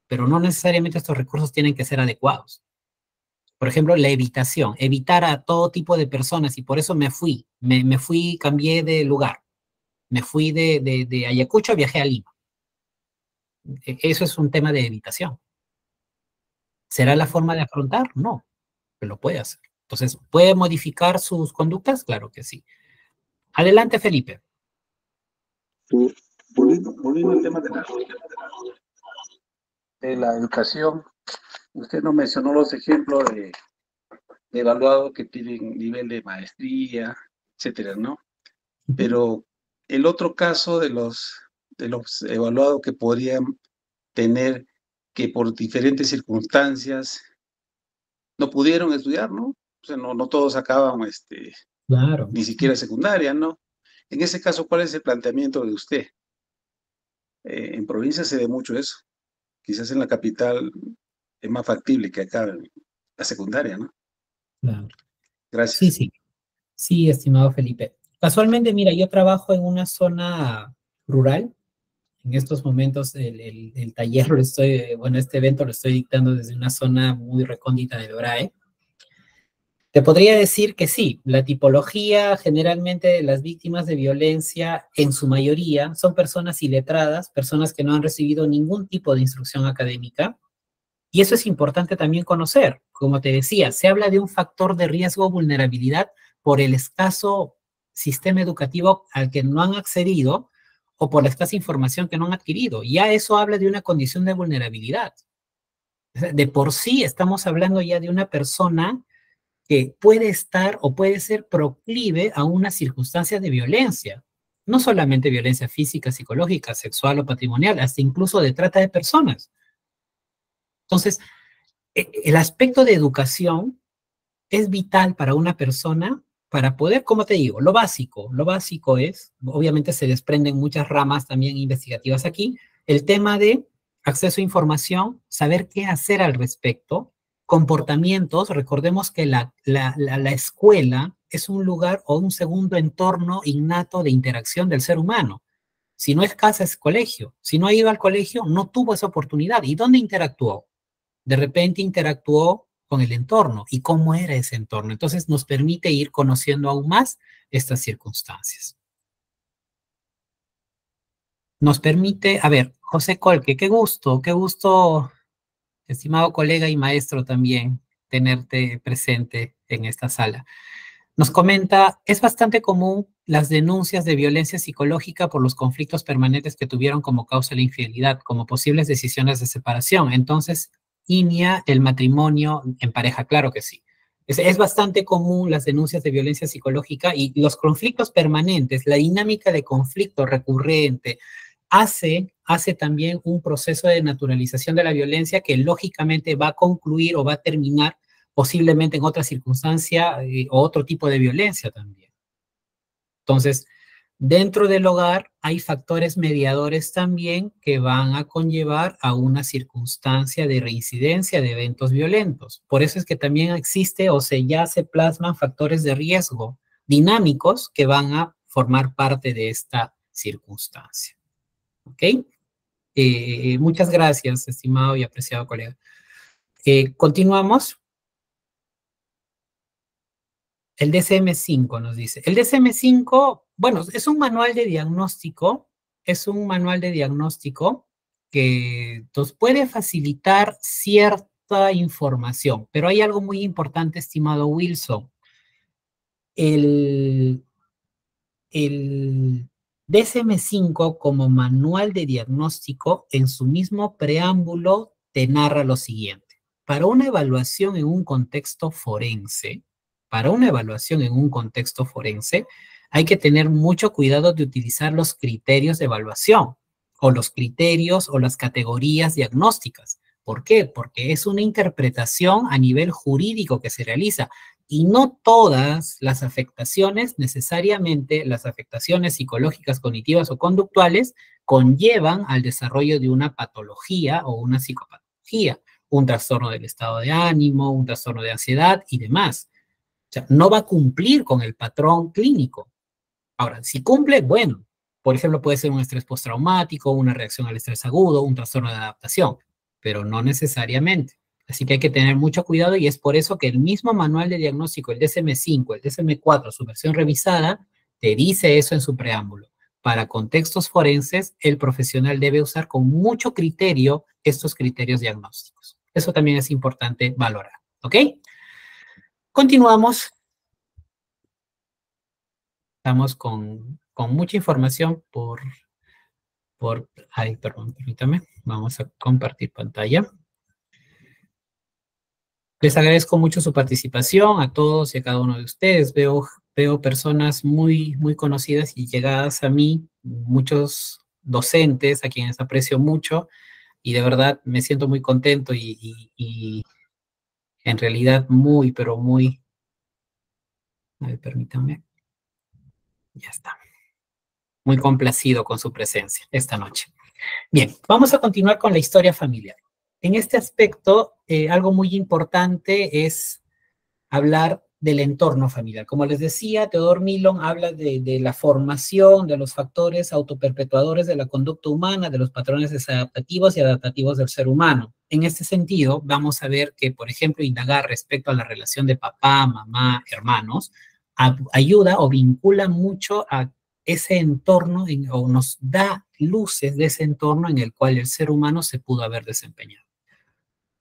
pero no necesariamente estos recursos tienen que ser adecuados. Por ejemplo, la evitación, evitar a todo tipo de personas, y por eso me fui, cambié de lugar. Me fui de Ayacucho, viajé a Lima. Eso es un tema de evitación. ¿Será la forma de afrontar? No, pero lo puede hacer. Entonces, ¿puede modificar sus conductas? Claro que sí. Adelante, Felipe. Volviendo al tema de la educación, usted nos mencionó los ejemplos de evaluados que tienen nivel de maestría, etcétera, ¿no? Pero el otro caso de los evaluados que podrían tener que por diferentes circunstancias no pudieron estudiar, ¿no? O sea, no todos acaban claro, ni siquiera secundaria, ¿no? En ese caso, ¿cuál es el planteamiento de usted? En provincia se ve mucho eso. Quizás en la capital es más factible que acaben la secundaria, ¿no? claro. Gracias. Sí, estimado Felipe. Casualmente, mira, yo trabajo en una zona rural. En estos momentos el taller lo estoy, bueno, este evento lo estoy dictando desde una zona muy recóndita del Brae. Te podría decir que sí, la tipología generalmente de las víctimas de violencia, en su mayoría, son personas iletradas, personas que no han recibido ningún tipo de instrucción académica. Y eso es importante también conocer. Como te decía, se habla de un factor de riesgo o vulnerabilidad por el escaso sistema educativo al que no han accedido o por la escasa información que no han adquirido. Ya eso habla de una condición de vulnerabilidad. De por sí estamos hablando ya de una persona que puede estar o puede ser proclive a una circunstancia de violencia. No solamente violencia física, psicológica, sexual o patrimonial, hasta incluso de trata de personas. Entonces, el aspecto de educación es vital para una persona para poder, como te digo, lo básico es, obviamente se desprenden muchas ramas también investigativas aquí, el tema de acceso a información, saber qué hacer al respecto, comportamientos, recordemos que la escuela es un lugar o un segundo entorno innato de interacción del ser humano. Si no es casa, es colegio. Si no ha ido al colegio, no tuvo esa oportunidad. ¿Y dónde interactuó? De repente interactuó con el entorno y cómo era ese entorno. Entonces nos permite ir conociendo aún más estas circunstancias. Nos permite, a ver, José Colque, qué gusto, estimado colega y maestro también, tenerte presente en esta sala. Nos comenta, es bastante común las denuncias de violencia psicológica por los conflictos permanentes que tuvieron como causa la infidelidad, como posibles decisiones de separación. Entonces, INIA, el matrimonio en pareja, claro que sí. Es bastante común las denuncias de violencia psicológica y los conflictos permanentes, la dinámica de conflicto recurrente, hace también un proceso de naturalización de la violencia que lógicamente va a concluir o va a terminar posiblemente en otra circunstancia o otro tipo de violencia también. Entonces, dentro del hogar hay factores mediadores también que van a conllevar a una circunstancia de reincidencia de eventos violentos. Por eso es que también existe ya se plasman factores de riesgo dinámicos que van a formar parte de esta circunstancia. ¿Ok? Muchas gracias, estimado y apreciado colega. Continuamos. El DSM-5 nos dice. El DSM-5, bueno, es un manual de diagnóstico, que nos puede facilitar cierta información, pero hay algo muy importante, estimado Wilson. El DSM-5 como manual de diagnóstico en su mismo preámbulo te narra lo siguiente. Para una evaluación en un contexto forense, hay que tener mucho cuidado de utilizar los criterios de evaluación o los criterios o las categorías diagnósticas. ¿Por qué? Porque es una interpretación a nivel jurídico que se realiza y no todas las afectaciones, necesariamente las afectaciones psicológicas, cognitivas o conductuales, conllevan al desarrollo de una patología o una psicopatología, un trastorno del estado de ánimo, un trastorno de ansiedad y demás. O sea, no va a cumplir con el patrón clínico. Ahora, si cumple, bueno, por ejemplo, puede ser un estrés postraumático, una reacción al estrés agudo, un trastorno de adaptación, pero no necesariamente. Así que hay que tener mucho cuidado y es por eso que el mismo manual de diagnóstico, el DSM-5, el DSM-4, su versión revisada, te dice eso en su preámbulo. Para contextos forenses, el profesional debe usar con mucho criterio estos criterios diagnósticos. Eso también es importante valorar, ¿ok? Continuamos. Estamos con mucha información ay, perdón, permítame. Vamos a compartir pantalla. Les agradezco mucho su participación a todos y a cada uno de ustedes. Veo personas muy, muy conocidas y llegadas a mí, muchos docentes a quienes aprecio mucho y de verdad me siento muy contento y en realidad muy, pero muy... A ver, permítanme. Ya está. Muy complacido con su presencia esta noche. Bien, vamos a continuar con la historia familiar. En este aspecto, algo muy importante es hablar del entorno familiar. Como les decía, Theodore Millon habla de la formación, de los factores autoperpetuadores de la conducta humana, de los patrones desadaptativos y adaptativos del ser humano. En este sentido, vamos a ver que, por ejemplo, indagar respecto a la relación de papá, mamá, hermanos, ayuda o vincula mucho a ese entorno o nos da luces de ese entorno en el cual el ser humano se pudo haber desempeñado.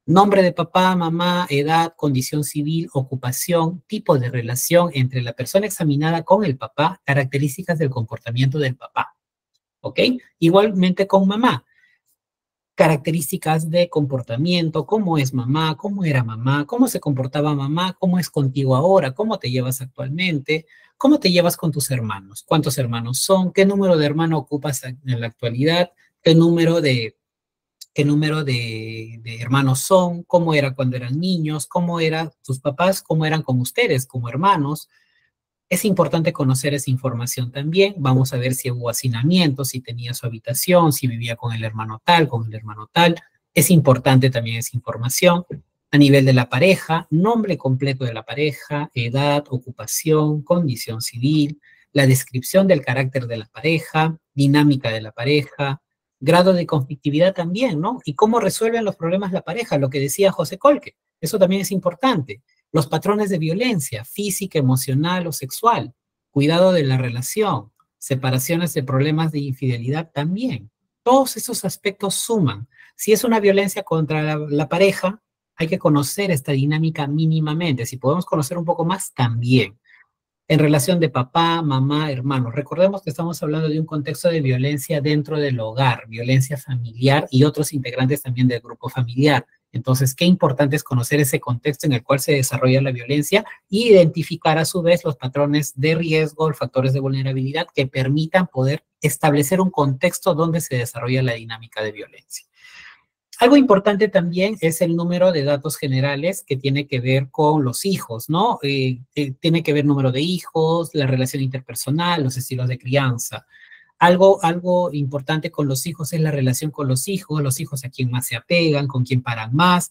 Nombre de papá, mamá, edad, condición civil, ocupación, tipo de relación entre la persona examinada con el papá, características del comportamiento del papá. ¿Ok? Igualmente con mamá. Características de comportamiento, cómo es mamá, cómo era mamá, cómo se comportaba mamá, cómo es contigo ahora, cómo te llevas actualmente, cómo te llevas con tus hermanos, cuántos hermanos son, qué número de hermanos ocupas en la actualidad, qué número de hermanos son, cómo era cuando eran niños, cómo eran tus papás, cómo eran con ustedes como hermanos. Es importante conocer esa información también. Vamos a ver si hubo hacinamiento, si tenía su habitación, si vivía con el hermano tal, con el hermano tal. Es importante también esa información. A nivel de la pareja, nombre completo de la pareja, edad, ocupación, condición civil, la descripción del carácter de la pareja, dinámica de la pareja, grado de conflictividad también, ¿no? Y cómo resuelven los problemas la pareja, lo que decía José Colque. Eso también es importante. Los patrones de violencia física, emocional o sexual, cuidado de la relación, separaciones de problemas de infidelidad también. Todos esos aspectos suman. Si es una violencia contra la pareja, hay que conocer esta dinámica mínimamente. Si podemos conocer un poco más, también. En relación de papá, mamá, hermanos. Recordemos que estamos hablando de un contexto de violencia dentro del hogar, violencia familiar y otros integrantes también del grupo familiar. Entonces, qué importante es conocer ese contexto en el cual se desarrolla la violencia y identificar a su vez los patrones de riesgo, los factores de vulnerabilidad que permitan poder establecer un contexto donde se desarrolla la dinámica de violencia. Algo importante también es el número de datos generales que tiene que ver con los hijos, ¿no? Tiene que ver número de hijos, la relación interpersonal, los estilos de crianza. Algo importante con los hijos es la relación con los hijos a quién más se apegan, con quién paran más,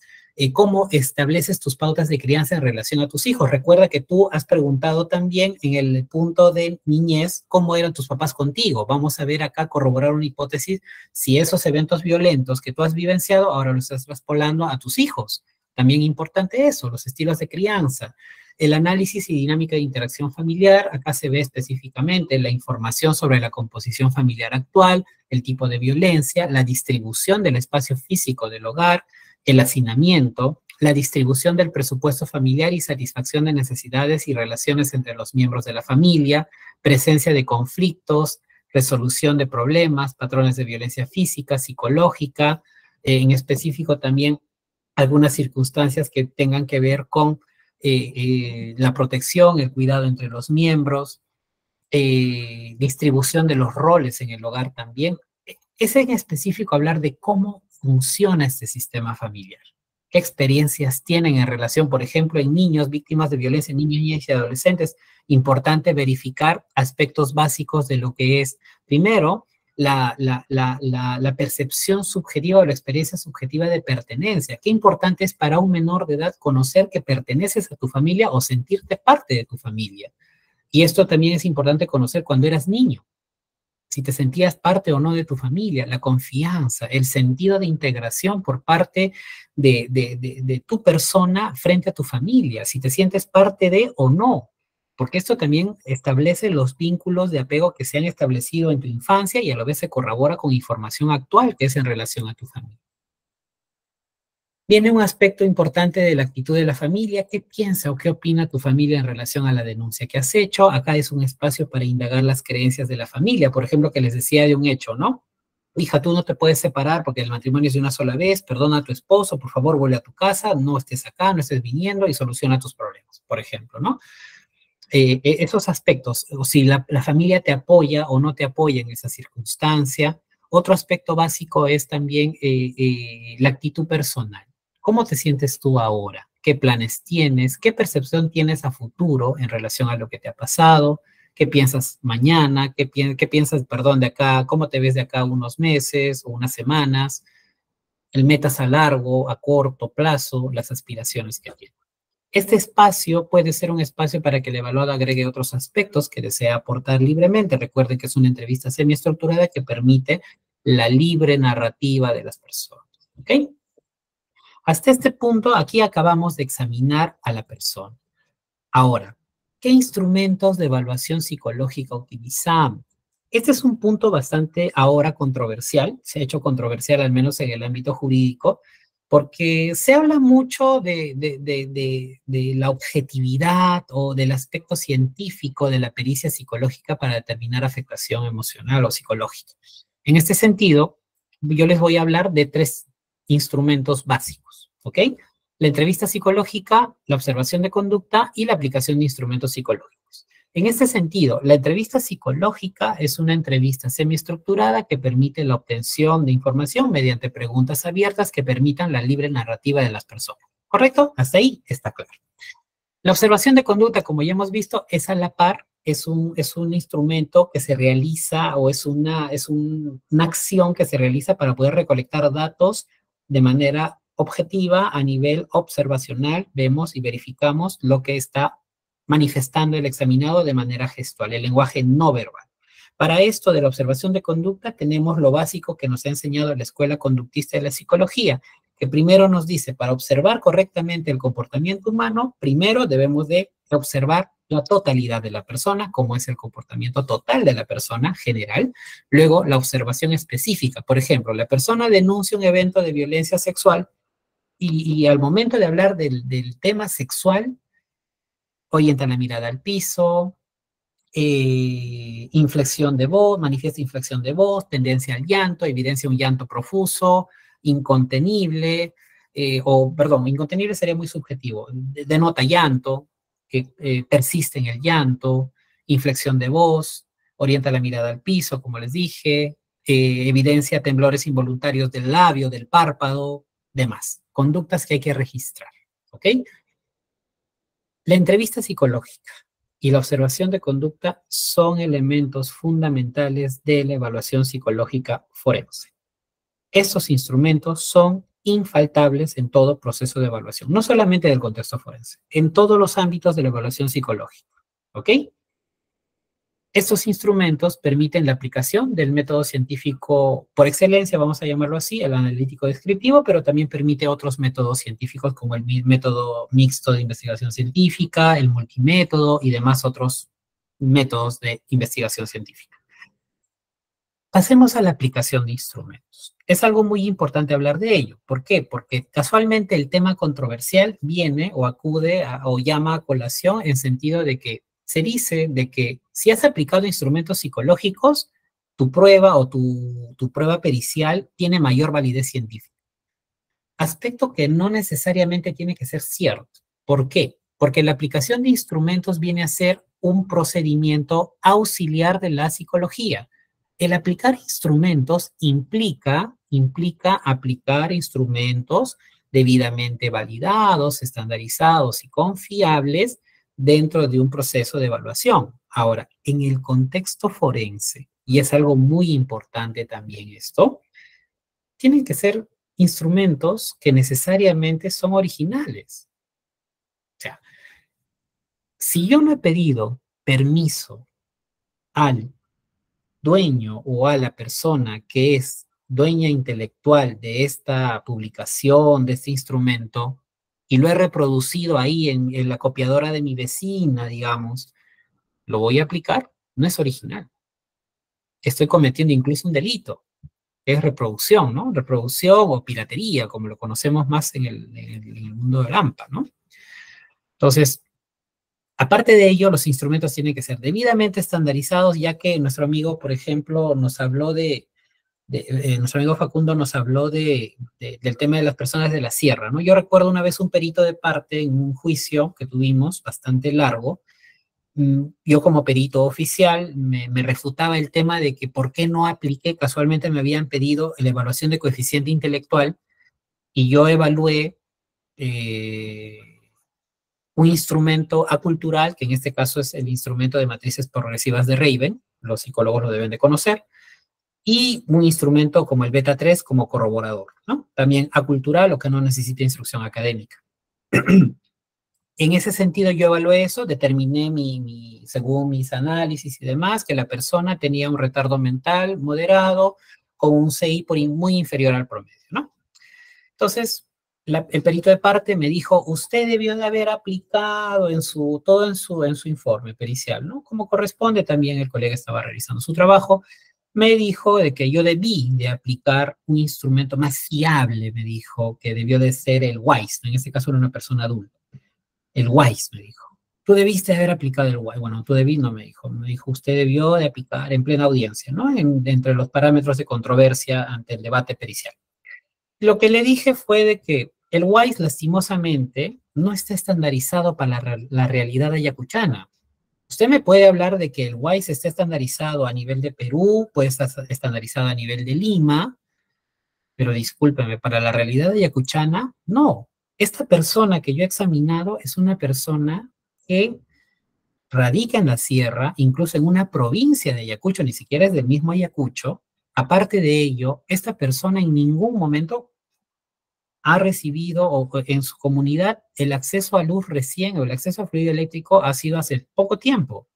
cómo estableces tus pautas de crianza en relación a tus hijos. Recuerda que tú has preguntado también en el punto de niñez cómo eran tus papás contigo. Vamos a ver acá, corroborar una hipótesis, si esos eventos violentos que tú has vivenciado ahora los estás traspolando a tus hijos. También importante eso, los estilos de crianza. El análisis y dinámica de interacción familiar, acá se ve específicamente la información sobre la composición familiar actual, el tipo de violencia, la distribución del espacio físico del hogar, el hacinamiento, la distribución del presupuesto familiar y satisfacción de necesidades y relaciones entre los miembros de la familia, presencia de conflictos, resolución de problemas, patrones de violencia física, psicológica, en específico también algunas circunstancias que tengan que ver con la protección, el cuidado entre los miembros, distribución de los roles en el hogar también. Es en específico hablar de cómo funciona este sistema familiar. ¿Qué experiencias tienen en relación, por ejemplo, en niños víctimas de violencia, niños, niñas y adolescentes? Importante verificar aspectos básicos de lo que es, primero, la percepción subjetiva o la experiencia subjetiva de pertenencia. Qué importante es para un menor de edad conocer que perteneces a tu familia o sentirte parte de tu familia. Y esto también es importante conocer cuando eras niño. Si te sentías parte o no de tu familia, la confianza, el sentido de integración por parte de tu persona frente a tu familia, si te sientes parte de o no, porque esto también establece los vínculos de apego que se han establecido en tu infancia y a la vez se corrobora con información actual que es en relación a tu familia. Viene un aspecto importante de la actitud de la familia. ¿Qué piensa o qué opina tu familia en relación a la denuncia que has hecho? Acá es un espacio para indagar las creencias de la familia. Por ejemplo, que les decía de un hecho, ¿no? Hija, tú no te puedes separar porque el matrimonio es de una sola vez. Perdona a tu esposo, por favor, vuelve a tu casa. No estés acá, no estés viniendo y soluciona tus problemas, por ejemplo, ¿no? Esos aspectos, o si la familia te apoya o no te apoya en esa circunstancia. Otro aspecto básico es también la actitud personal. ¿Cómo te sientes tú ahora? ¿Qué planes tienes? ¿Qué percepción tienes a futuro en relación a lo que te ha pasado? ¿Qué piensas mañana? ¿Qué piensas, perdón, de acá? ¿Cómo te ves de acá unos meses o unas semanas? El metas a largo, a corto plazo, las aspiraciones que tienes. Este espacio puede ser un espacio para que el evaluado agregue otros aspectos que desea aportar libremente. Recuerden que es una entrevista semiestructurada que permite la libre narrativa de las personas. ¿Ok? Hasta este punto, aquí acabamos de examinar a la persona. Ahora, ¿qué instrumentos de evaluación psicológica utilizamos? Este es un punto bastante ahora controversial, se ha hecho controversial al menos en el ámbito jurídico, porque se habla mucho de la objetividad o del aspecto científico de la pericia psicológica para determinar afectación emocional o psicológica. En este sentido, yo les voy a hablar de 3 instrumentos básicos, ¿ok? La entrevista psicológica, la observación de conducta y la aplicación de instrumentos psicológicos. En este sentido, la entrevista psicológica es una entrevista semiestructurada que permite la obtención de información mediante preguntas abiertas que permitan la libre narrativa de las personas. ¿Correcto? Hasta ahí está claro. La observación de conducta, como ya hemos visto, es a la par, es un instrumento que se realiza o es una acción que se realiza para poder recolectar datos de manera objetiva a nivel observacional. Vemos y verificamos lo que está manifestando el examinado de manera gestual, el lenguaje no verbal. Para esto de la observación de conducta tenemos lo básico que nos ha enseñado la Escuela Conductista de la Psicología, que primero nos dice, para observar correctamente el comportamiento humano, primero debemos de observar la totalidad de la persona, como es el comportamiento total de la persona general. Luego, la observación específica. Por ejemplo, la persona denuncia un evento de violencia sexual y al momento de hablar del tema sexual, orienta la mirada al piso, inflexión de voz, manifiesta inflexión de voz, tendencia al llanto, evidencia un llanto profuso, incontenible, incontenible sería muy subjetivo, denota llanto, que persiste en el llanto, inflexión de voz, orienta la mirada al piso, como les dije, evidencia temblores involuntarios del labio, del párpado, demás. Conductas que hay que registrar, ¿ok? La entrevista psicológica y la observación de conducta son elementos fundamentales de la evaluación psicológica forense. Estos instrumentos son infaltables en todo proceso de evaluación, no solamente del contexto forense, en todos los ámbitos de la evaluación psicológica, ¿ok? Estos instrumentos permiten la aplicación del método científico por excelencia, vamos a llamarlo así, el analítico descriptivo, pero también permite otros métodos científicos como el método mixto de investigación científica, el multimétodo y demás otros métodos de investigación científica. Pasemos a la aplicación de instrumentos. Es algo muy importante hablar de ello. ¿Por qué? Porque casualmente el tema controversial viene o acude o llama a colación en sentido de que se dice de que si has aplicado instrumentos psicológicos, tu prueba o tu prueba pericial tiene mayor validez científica. Aspecto que no necesariamente tiene que ser cierto. ¿Por qué? Porque la aplicación de instrumentos viene a ser un procedimiento auxiliar de la psicología. El aplicar instrumentos implica aplicar instrumentos debidamente validados, estandarizados y confiables dentro de un proceso de evaluación. Ahora, en el contexto forense, y es algo muy importante también esto, tienen que ser instrumentos que necesariamente son originales. O sea, si yo no he pedido permiso al dueño o a la persona que es dueña intelectual de esta publicación, de este instrumento, y lo he reproducido ahí en la copiadora de mi vecina, digamos, lo voy a aplicar, no es original. Estoy cometiendo incluso un delito, que es reproducción, ¿no? Reproducción o piratería, como lo conocemos más en el mundo del AMPA, ¿no? Entonces, aparte de ello, los instrumentos tienen que ser debidamente estandarizados, ya que nuestro amigo, por ejemplo, nos habló nuestro amigo Facundo nos habló del tema de las personas de la sierra, ¿no? Yo recuerdo una vez un perito de parte en un juicio que tuvimos bastante largo. Yo como perito oficial me refutaba el tema de que por qué no apliqué, casualmente me habían pedido la evaluación de coeficiente intelectual y yo evalué un instrumento acultural, que en este caso es el instrumento de matrices progresivas de Raven, los psicólogos lo deben de conocer, y un instrumento como el beta 3 como corroborador, ¿no? También acultural o que no necesita instrucción académica. En ese sentido yo evalué eso, determiné según mis análisis y demás, que la persona tenía un retardo mental moderado con un CI muy inferior al promedio, ¿no? Entonces, el perito de parte me dijo, usted debió de haber aplicado todo en su informe pericial, ¿no? Como corresponde, también el colega estaba realizando su trabajo, me dijo de que yo debí de aplicar un instrumento más fiable, me dijo, que debió de ser el WISE, en este caso era una persona adulta. El WISE, me dijo. Tú debiste haber aplicado el WISE. Bueno, tú debí, no me dijo. Me dijo, usted debió de aplicar en plena audiencia, ¿no? Entre los parámetros de controversia ante el debate pericial. Lo que le dije fue de que el WISE, lastimosamente, no está estandarizado para la realidad ayacuchana. Usted me puede hablar de que el WISE está estandarizado a nivel de Perú, puede estar estandarizado a nivel de Lima, pero discúlpeme, para la realidad ayacuchana, no. Esta persona que yo he examinado es una persona que radica en la sierra, incluso en una provincia de Ayacucho, ni siquiera es del mismo Ayacucho. Aparte de ello, esta persona en ningún momento ha recibido o en su comunidad el acceso a luz recién o el acceso a fluido eléctrico ha sido hace poco tiempo.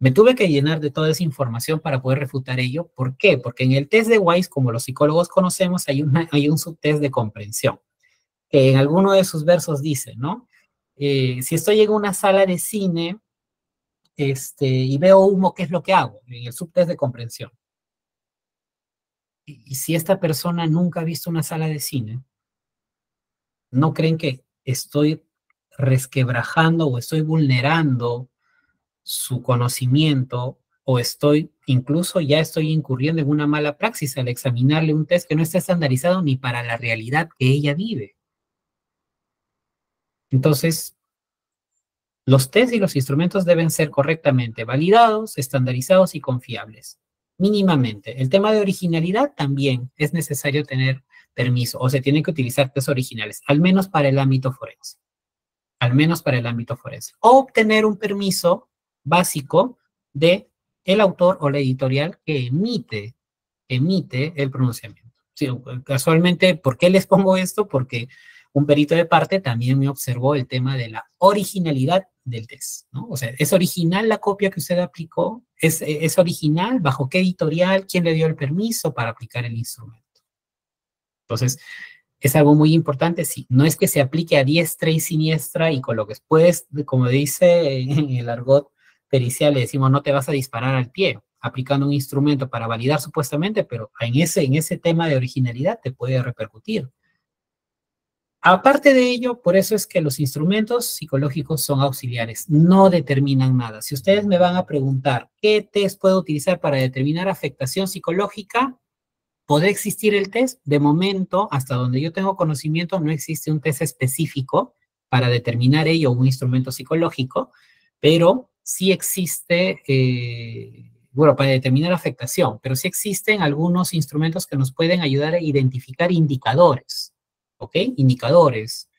Me tuve que llenar de toda esa información para poder refutar ello. ¿Por qué? Porque en el test de Weiss, como los psicólogos conocemos, hay un subtest de comprensión, que en alguno de sus versos dice, ¿no? Si estoy en una sala de cine y veo humo, ¿qué es lo que hago? En el subtest de comprensión. Y si esta persona nunca ha visto una sala de cine, ¿no creen que estoy resquebrajando o estoy vulnerando su conocimiento o incluso ya estoy incurriendo en una mala praxis al examinarle un test que no está estandarizado ni para la realidad que ella vive? Entonces, los test y los instrumentos deben ser correctamente validados, estandarizados y confiables, mínimamente. El tema de originalidad también es necesario tener permiso, o se tienen que utilizar test originales, al menos para el ámbito forense. Al menos para el ámbito forense. O obtener un permiso básico de el autor o la editorial que emite el pronunciamiento. Sí, casualmente, ¿por qué les pongo esto? Porque un perito de parte también me observó el tema de la originalidad del test, ¿no? O sea, ¿es original la copia que usted aplicó? ¿Es original? ¿Bajo qué editorial? ¿Quién le dio el permiso para aplicar el instrumento? Entonces, es algo muy importante, sí. No es que se aplique a diestra y siniestra y coloques. Puedes, como dice en el argot pericial, le decimos, no te vas a disparar al pie aplicando un instrumento para validar supuestamente, pero en ese tema de originalidad te puede repercutir. Aparte de ello, por eso es que los instrumentos psicológicos son auxiliares, no determinan nada. Si ustedes me van a preguntar, ¿qué test puedo utilizar para determinar afectación psicológica? ¿Podrá existir el test? De momento, hasta donde yo tengo conocimiento, no existe un test específico para determinar ello, un instrumento psicológico, pero sí existe, bueno, para determinar afectación, pero sí existen algunos instrumentos que nos pueden ayudar a identificar indicadores, ¿ok? Indicadores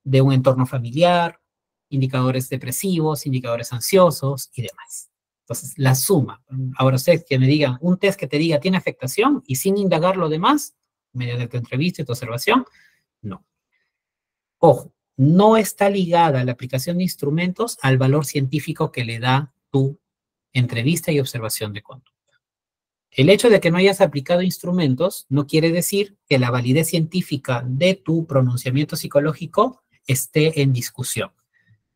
de un entorno familiar, indicadores depresivos, indicadores ansiosos y demás. Entonces, la suma. Ahora ustedes que me digan, un test que te diga tiene afectación y sin indagar lo demás, mediante tu entrevista y tu observación, no. Ojo, no está ligada la aplicación de instrumentos al valor científico que le da tu entrevista y observación de conducta. El hecho de que no hayas aplicado instrumentos no quiere decir que la validez científica de tu pronunciamiento psicológico esté en discusión,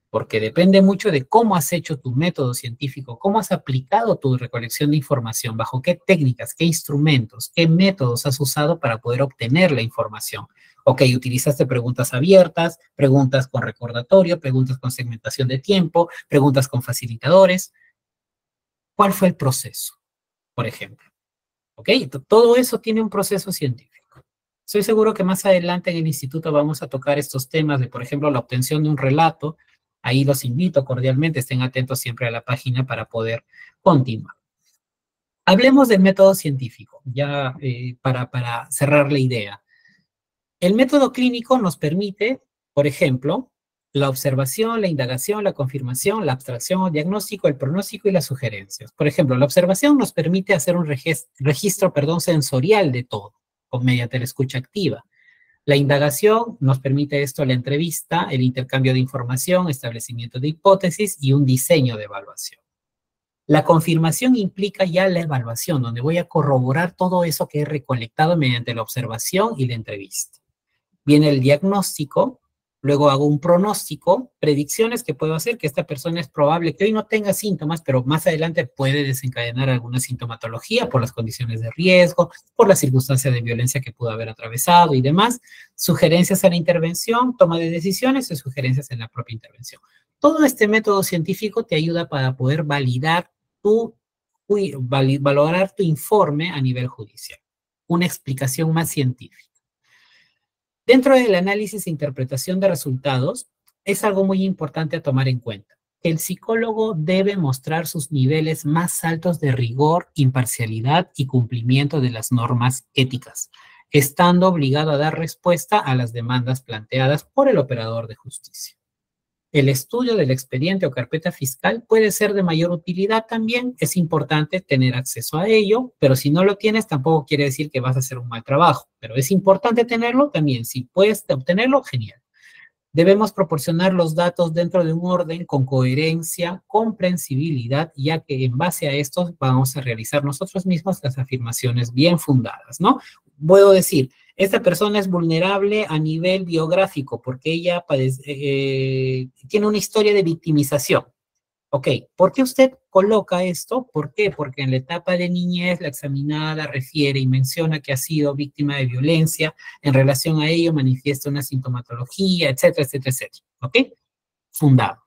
porque depende mucho de cómo has hecho tu método científico, cómo has aplicado tu recolección de información, bajo qué técnicas, qué instrumentos, qué métodos has usado para poder obtener la información. Ok, utilizaste preguntas abiertas, preguntas con recordatorio, preguntas con segmentación de tiempo, preguntas con facilitadores. ¿Cuál fue el proceso, por ejemplo? Ok, todo eso tiene un proceso científico. Estoy seguro que más adelante en el instituto vamos a tocar estos temas de, por ejemplo, la obtención de un relato. Ahí los invito cordialmente, estén atentos siempre a la página para poder continuar. Hablemos del método científico, ya para cerrar la idea. El método clínico nos permite, por ejemplo, la observación, la indagación, la confirmación, la abstracción o diagnóstico, el pronóstico y las sugerencias. Por ejemplo, la observación nos permite hacer un registro sensorial de todo, mediante la escucha activa. La indagación nos permite esto, la entrevista, el intercambio de información, establecimiento de hipótesis y un diseño de evaluación. La confirmación implica ya la evaluación, donde voy a corroborar todo eso que he recolectado mediante la observación y la entrevista. Viene el diagnóstico, luego hago un pronóstico, predicciones que puedo hacer, que esta persona es probable que hoy no tenga síntomas, pero más adelante puede desencadenar alguna sintomatología por las condiciones de riesgo, por las circunstancias de violencia que pudo haber atravesado y demás. Sugerencias a la intervención, toma de decisiones y sugerencias en la propia intervención. Todo este método científico te ayuda para poder valorar tu informe a nivel judicial. Una explicación más científica. Dentro del análisis e interpretación de resultados, es algo muy importante a tomar en cuenta. El psicólogo debe mostrar sus niveles más altos de rigor, imparcialidad y cumplimiento de las normas éticas, estando obligado a dar respuesta a las demandas planteadas por el operador de justicia. El estudio del expediente o carpeta fiscal puede ser de mayor utilidad también. Es importante tener acceso a ello, pero si no lo tienes, tampoco quiere decir que vas a hacer un mal trabajo. Pero es importante tenerlo también. Si puedes obtenerlo, genial. Debemos proporcionar los datos dentro de un orden con coherencia, comprensibilidad, ya que en base a esto vamos a realizar nosotros mismos las afirmaciones bien fundadas, ¿no? Puedo decir, esta persona es vulnerable a nivel biográfico porque ella tiene una historia de victimización. Ok, ¿por qué usted coloca esto? ¿Por qué? Porque en la etapa de niñez la examinada refiere y menciona que ha sido víctima de violencia, en relación a ello manifiesta una sintomatología, etcétera, etcétera, etcétera. ¿Ok? Fundado.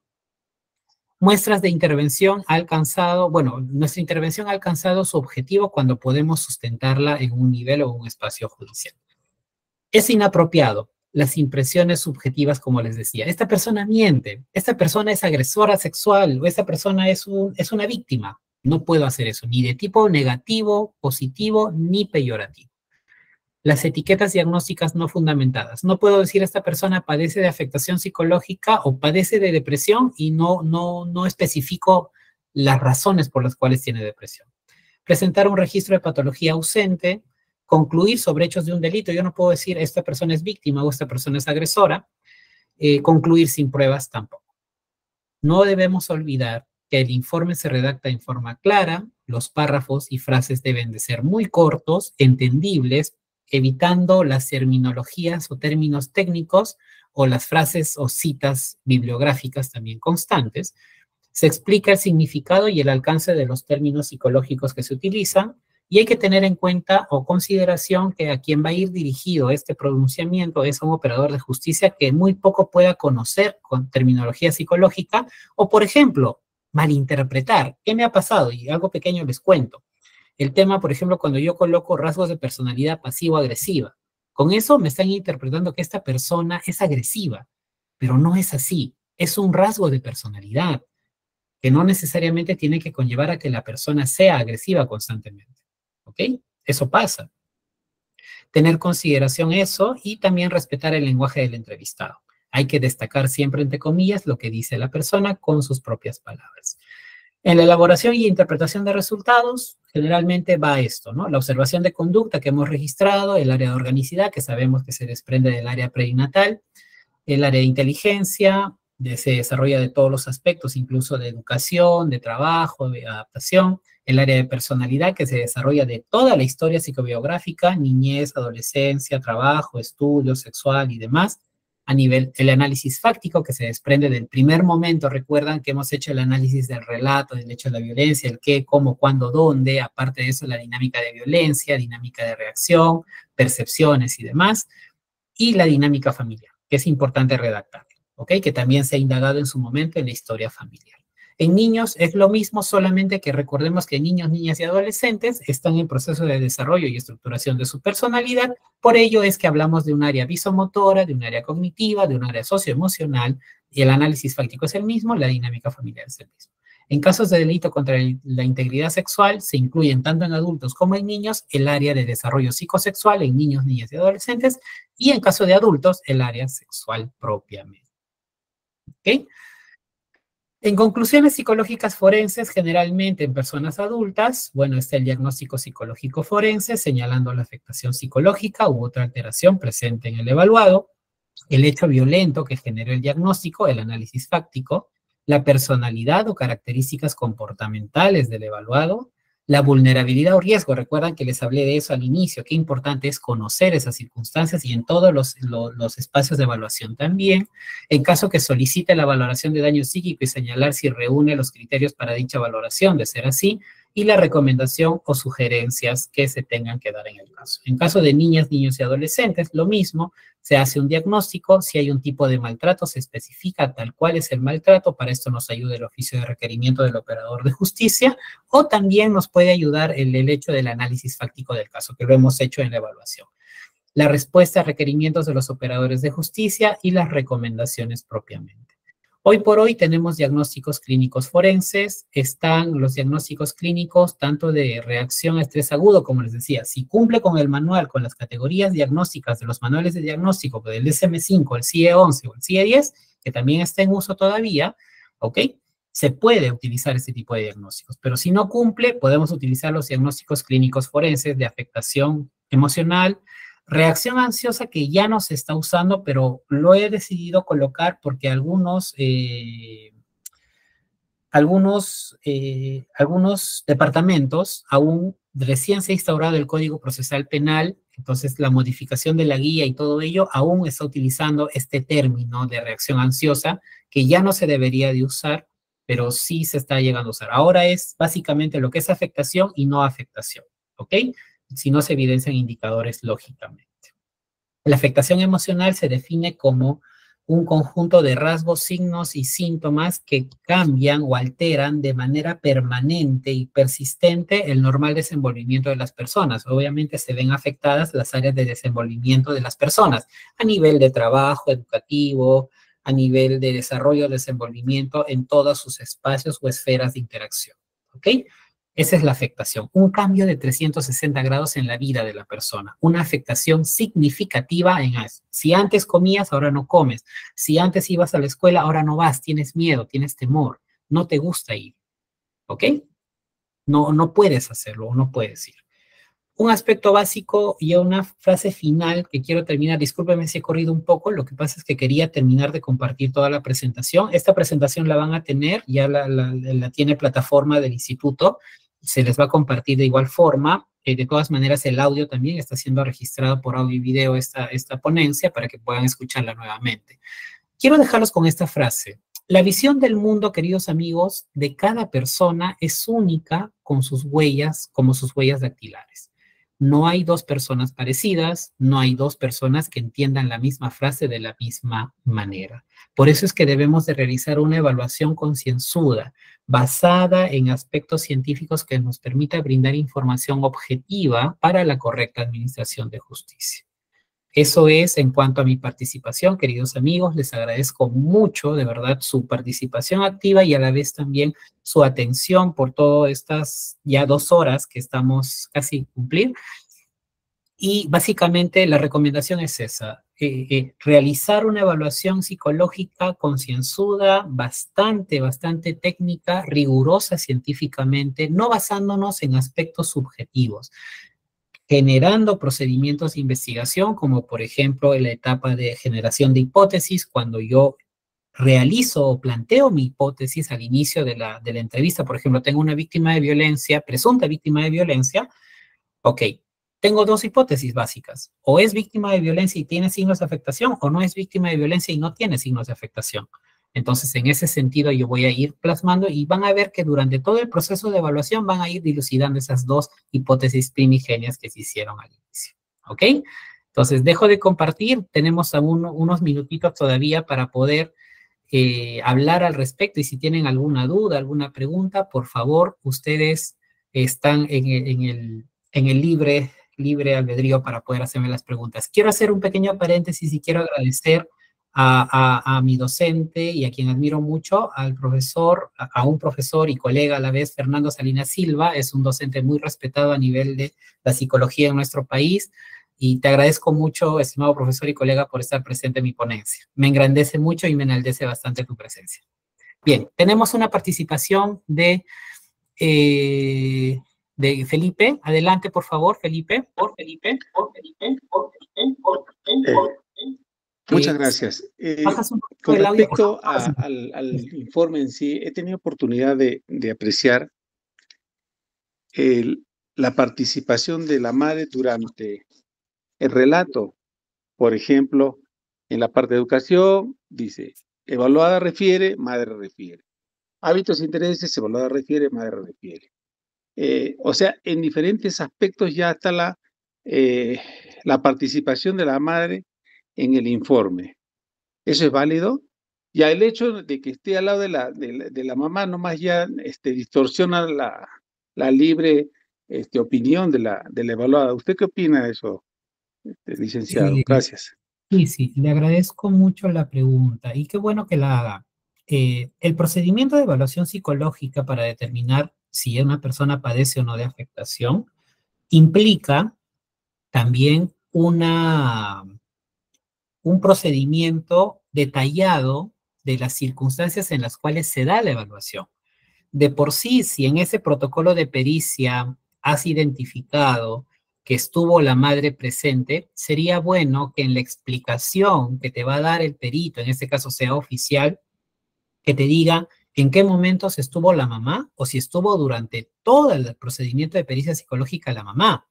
Muestras de intervención ha alcanzado, bueno, nuestra intervención ha alcanzado su objetivo cuando podemos sustentarla en un nivel o un espacio judicial. Es inapropiado las impresiones subjetivas, como les decía. Esta persona miente, esta persona es agresora sexual, o esta persona es una víctima. No puedo hacer eso, ni de tipo negativo, positivo, ni peyorativo. Las etiquetas diagnósticas no fundamentadas. No puedo decir esta persona padece de afectación psicológica o padece de depresión y no especifico las razones por las cuales tiene depresión. Presentar un registro de patología ausente, concluir sobre hechos de un delito. Yo no puedo decir esta persona es víctima o esta persona es agresora. Concluir sin pruebas tampoco. No debemos olvidar que el informe se redacta en forma clara, los párrafos y frases deben de ser muy cortos, entendibles, evitando las terminologías o términos técnicos o las frases o citas bibliográficas también constantes. Se explica el significado y el alcance de los términos psicológicos que se utilizan y hay que tener en cuenta o consideración que a quien va a ir dirigido este pronunciamiento es un operador de justicia que muy poco pueda conocer con terminología psicológica o, por ejemplo, malinterpretar. ¿Qué me ha pasado? Y algo pequeño les cuento. El tema, por ejemplo, cuando yo coloco rasgos de personalidad pasivo-agresiva, con eso me están interpretando que esta persona es agresiva, pero no es así. Es un rasgo de personalidad que no necesariamente tiene que conllevar a que la persona sea agresiva constantemente. ¿Ok? Eso pasa. Tener consideración eso y también respetar el lenguaje del entrevistado. Hay que destacar siempre, entre comillas, lo que dice la persona con sus propias palabras. En la elaboración y interpretación de resultados, generalmente va esto, ¿no? La observación de conducta que hemos registrado, el área de organicidad, que sabemos que se desprende del área perinatal, el área de inteligencia, se desarrolla de todos los aspectos, incluso de educación, de trabajo, de adaptación, el área de personalidad, que se desarrolla de toda la historia psicobiográfica, niñez, adolescencia, trabajo, estudio, sexual y demás, a nivel el análisis fáctico que se desprende del primer momento. Recuerdan que hemos hecho el análisis del relato, del hecho de la violencia, el qué, cómo, cuándo, dónde, aparte de eso la dinámica de violencia, dinámica de reacción, percepciones y demás, y la dinámica familiar, que es importante redactar, ¿ok? Que también se ha indagado en su momento en la historia familiar. En niños es lo mismo, solamente que recordemos que niños, niñas y adolescentes están en proceso de desarrollo y estructuración de su personalidad. Por ello es que hablamos de un área visomotora, de un área cognitiva, de un área socioemocional, y el análisis fáctico es el mismo, la dinámica familiar es el mismo. En casos de delito contra la integridad sexual, se incluyen tanto en adultos como en niños el área de desarrollo psicosexual en niños, niñas y adolescentes, y en caso de adultos, el área sexual propiamente. ¿Ok? En conclusiones psicológicas forenses, generalmente en personas adultas, bueno, está el diagnóstico psicológico forense, señalando la afectación psicológica u otra alteración presente en el evaluado, el hecho violento que generó el diagnóstico, el análisis fáctico, la personalidad o características comportamentales del evaluado, la vulnerabilidad o riesgo. Recuerdan que les hablé de eso al inicio, qué importante es conocer esas circunstancias y en todos los espacios de evaluación también. En caso que solicite la valoración de daño psíquico y señalar si reúne los criterios para dicha valoración, de ser así, y la recomendación o sugerencias que se tengan que dar en el caso. En caso de niñas, niños y adolescentes, lo mismo, se hace un diagnóstico, si hay un tipo de maltrato, se especifica tal cual es el maltrato, para esto nos ayuda el oficio de requerimiento del operador de justicia, o también nos puede ayudar el hecho del análisis fáctico del caso, que lo hemos hecho en la evaluación. La respuesta a requerimientos de los operadores de justicia y las recomendaciones propiamente. Hoy por hoy tenemos diagnósticos clínicos forenses, están los diagnósticos clínicos tanto de reacción a estrés agudo, como les decía, si cumple con el manual, con las categorías diagnósticas de los manuales de diagnóstico del DSM-5, el CIE-11 o el CIE-10, que también está en uso todavía, ¿ok? Se puede utilizar este tipo de diagnósticos, pero si no cumple, podemos utilizar los diagnósticos clínicos forenses de afectación emocional, Reacción ansiosa que ya no se está usando, pero lo he decidido colocar porque algunos departamentos aún recién se ha instaurado el Código Procesal Penal, entonces la modificación de la guía y todo ello aún está utilizando este término de reacción ansiosa que ya no se debería de usar, pero sí se está llegando a usar. Ahora es básicamente lo que es afectación y no afectación, ¿ok? Si no se evidencian indicadores lógicamente. La afectación emocional se define como un conjunto de rasgos, signos y síntomas que cambian o alteran de manera permanente y persistente el normal desenvolvimiento de las personas. Obviamente se ven afectadas las áreas de desenvolvimiento de las personas a nivel de trabajo, educativo, a nivel de desarrollo, desenvolvimiento en todos sus espacios o esferas de interacción. ¿Ok? Esa es la afectación, un cambio de 360 grados en la vida de la persona, una afectación significativa en eso. Si antes comías, ahora no comes. Si antes ibas a la escuela, ahora no vas, tienes miedo, tienes temor, no te gusta ir, ¿ok? No puedes hacerlo, no puedes ir. Un aspecto básico y una frase final que quiero terminar. Discúlpeme si he corrido un poco, lo que pasa es que quería terminar de compartir toda la presentación. Esta presentación la van a tener, ya la tiene plataforma del instituto, se les va a compartir de igual forma. De todas maneras, el audio también está siendo registrado por audio y video esta ponencia para que puedan escucharla nuevamente. Quiero dejarlos con esta frase. La visión del mundo, queridos amigos, de cada persona es única con sus huellas, como sus huellas dactilares. No hay dos personas parecidas, no hay dos personas que entiendan la misma frase de la misma manera. Por eso es que debemos de realizar una evaluación concienzuda, basada en aspectos científicos que nos permita brindar información objetiva para la correcta administración de justicia. Eso es en cuanto a mi participación, queridos amigos. Les agradezco mucho, de verdad, su participación activa y a la vez también su atención por todas estas ya 2 horas que estamos casi cumplir. Y básicamente la recomendación es esa, realizar una evaluación psicológica concienzuda, bastante técnica, rigurosa científicamente, no basándonos en aspectos subjetivos, generando procedimientos de investigación, como por ejemplo en la etapa de generación de hipótesis, cuando yo realizo o planteo mi hipótesis al inicio de la entrevista. Por ejemplo, tengo una víctima de violencia, presunta víctima de violencia. Ok, tengo 2 hipótesis básicas. O es víctima de violencia y tiene signos de afectación, o no es víctima de violencia y no tiene signos de afectación. Entonces, en ese sentido, yo voy a ir plasmando y van a ver que durante todo el proceso de evaluación van a ir dilucidando esas 2 hipótesis primigenias que se hicieron al inicio. ¿Ok? Entonces, dejo de compartir. Tenemos aún unos minutitos todavía para poder hablar al respecto. Y si tienen alguna duda, alguna pregunta, por favor, ustedes están en el libre albedrío para poder hacerme las preguntas. Quiero hacer un pequeño paréntesis y quiero agradecer a mi docente y a quien admiro mucho, al profesor, a un profesor y colega a la vez, Fernando Salinas Silva. Es un docente muy respetado a nivel de la psicología en nuestro país. Y te agradezco mucho, estimado profesor y colega, por estar presente en mi ponencia. Me engrandece mucho y me enaltece bastante tu presencia. Bien, tenemos una participación de Felipe. Adelante, por favor, Felipe. Muchas gracias. Con respecto al informe en sí, he tenido oportunidad de apreciar la participación de la madre durante el relato. Por ejemplo, en la parte de educación, dice, evaluada refiere, madre refiere. Hábitos e intereses, evaluada refiere, madre refiere. O sea, en diferentes aspectos ya está la participación de la madre en el informe. ¿Eso es válido? Ya el hecho de que esté al lado de la mamá nomás ya distorsiona la libre opinión de la evaluada. ¿Usted qué opina de eso, licenciado? Gracias. Sí, le agradezco mucho la pregunta y qué bueno que la haga. El procedimiento de evaluación psicológica para determinar si una persona padece o no de afectación implica también un procedimiento detallado de las circunstancias en las cuales se da la evaluación. De por sí, si en ese protocolo de pericia has identificado que estuvo la madre presente, sería bueno que en la explicación que te va a dar el perito, en este caso sea oficial, que te diga en qué momentos estuvo la mamá o si estuvo durante todo el procedimiento de pericia psicológica la mamá.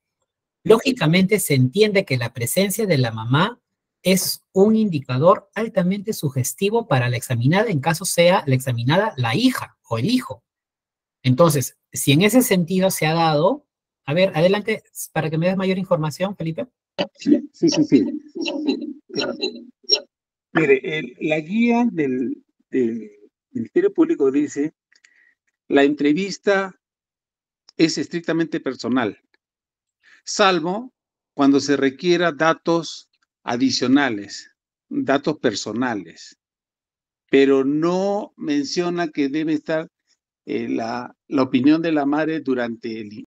Lógicamente se entiende que la presencia de la mamá es un indicador altamente sugestivo para la examinada en caso sea la examinada la hija o el hijo. Entonces, si en ese sentido se ha dado, a ver, adelante para que me des mayor información, Felipe. Sí. Mire, la guía del Ministerio Público dice, la entrevista es estrictamente personal, salvo cuando se requiera datos adicionales, datos personales, pero no menciona que debe estar la opinión de la madre durante el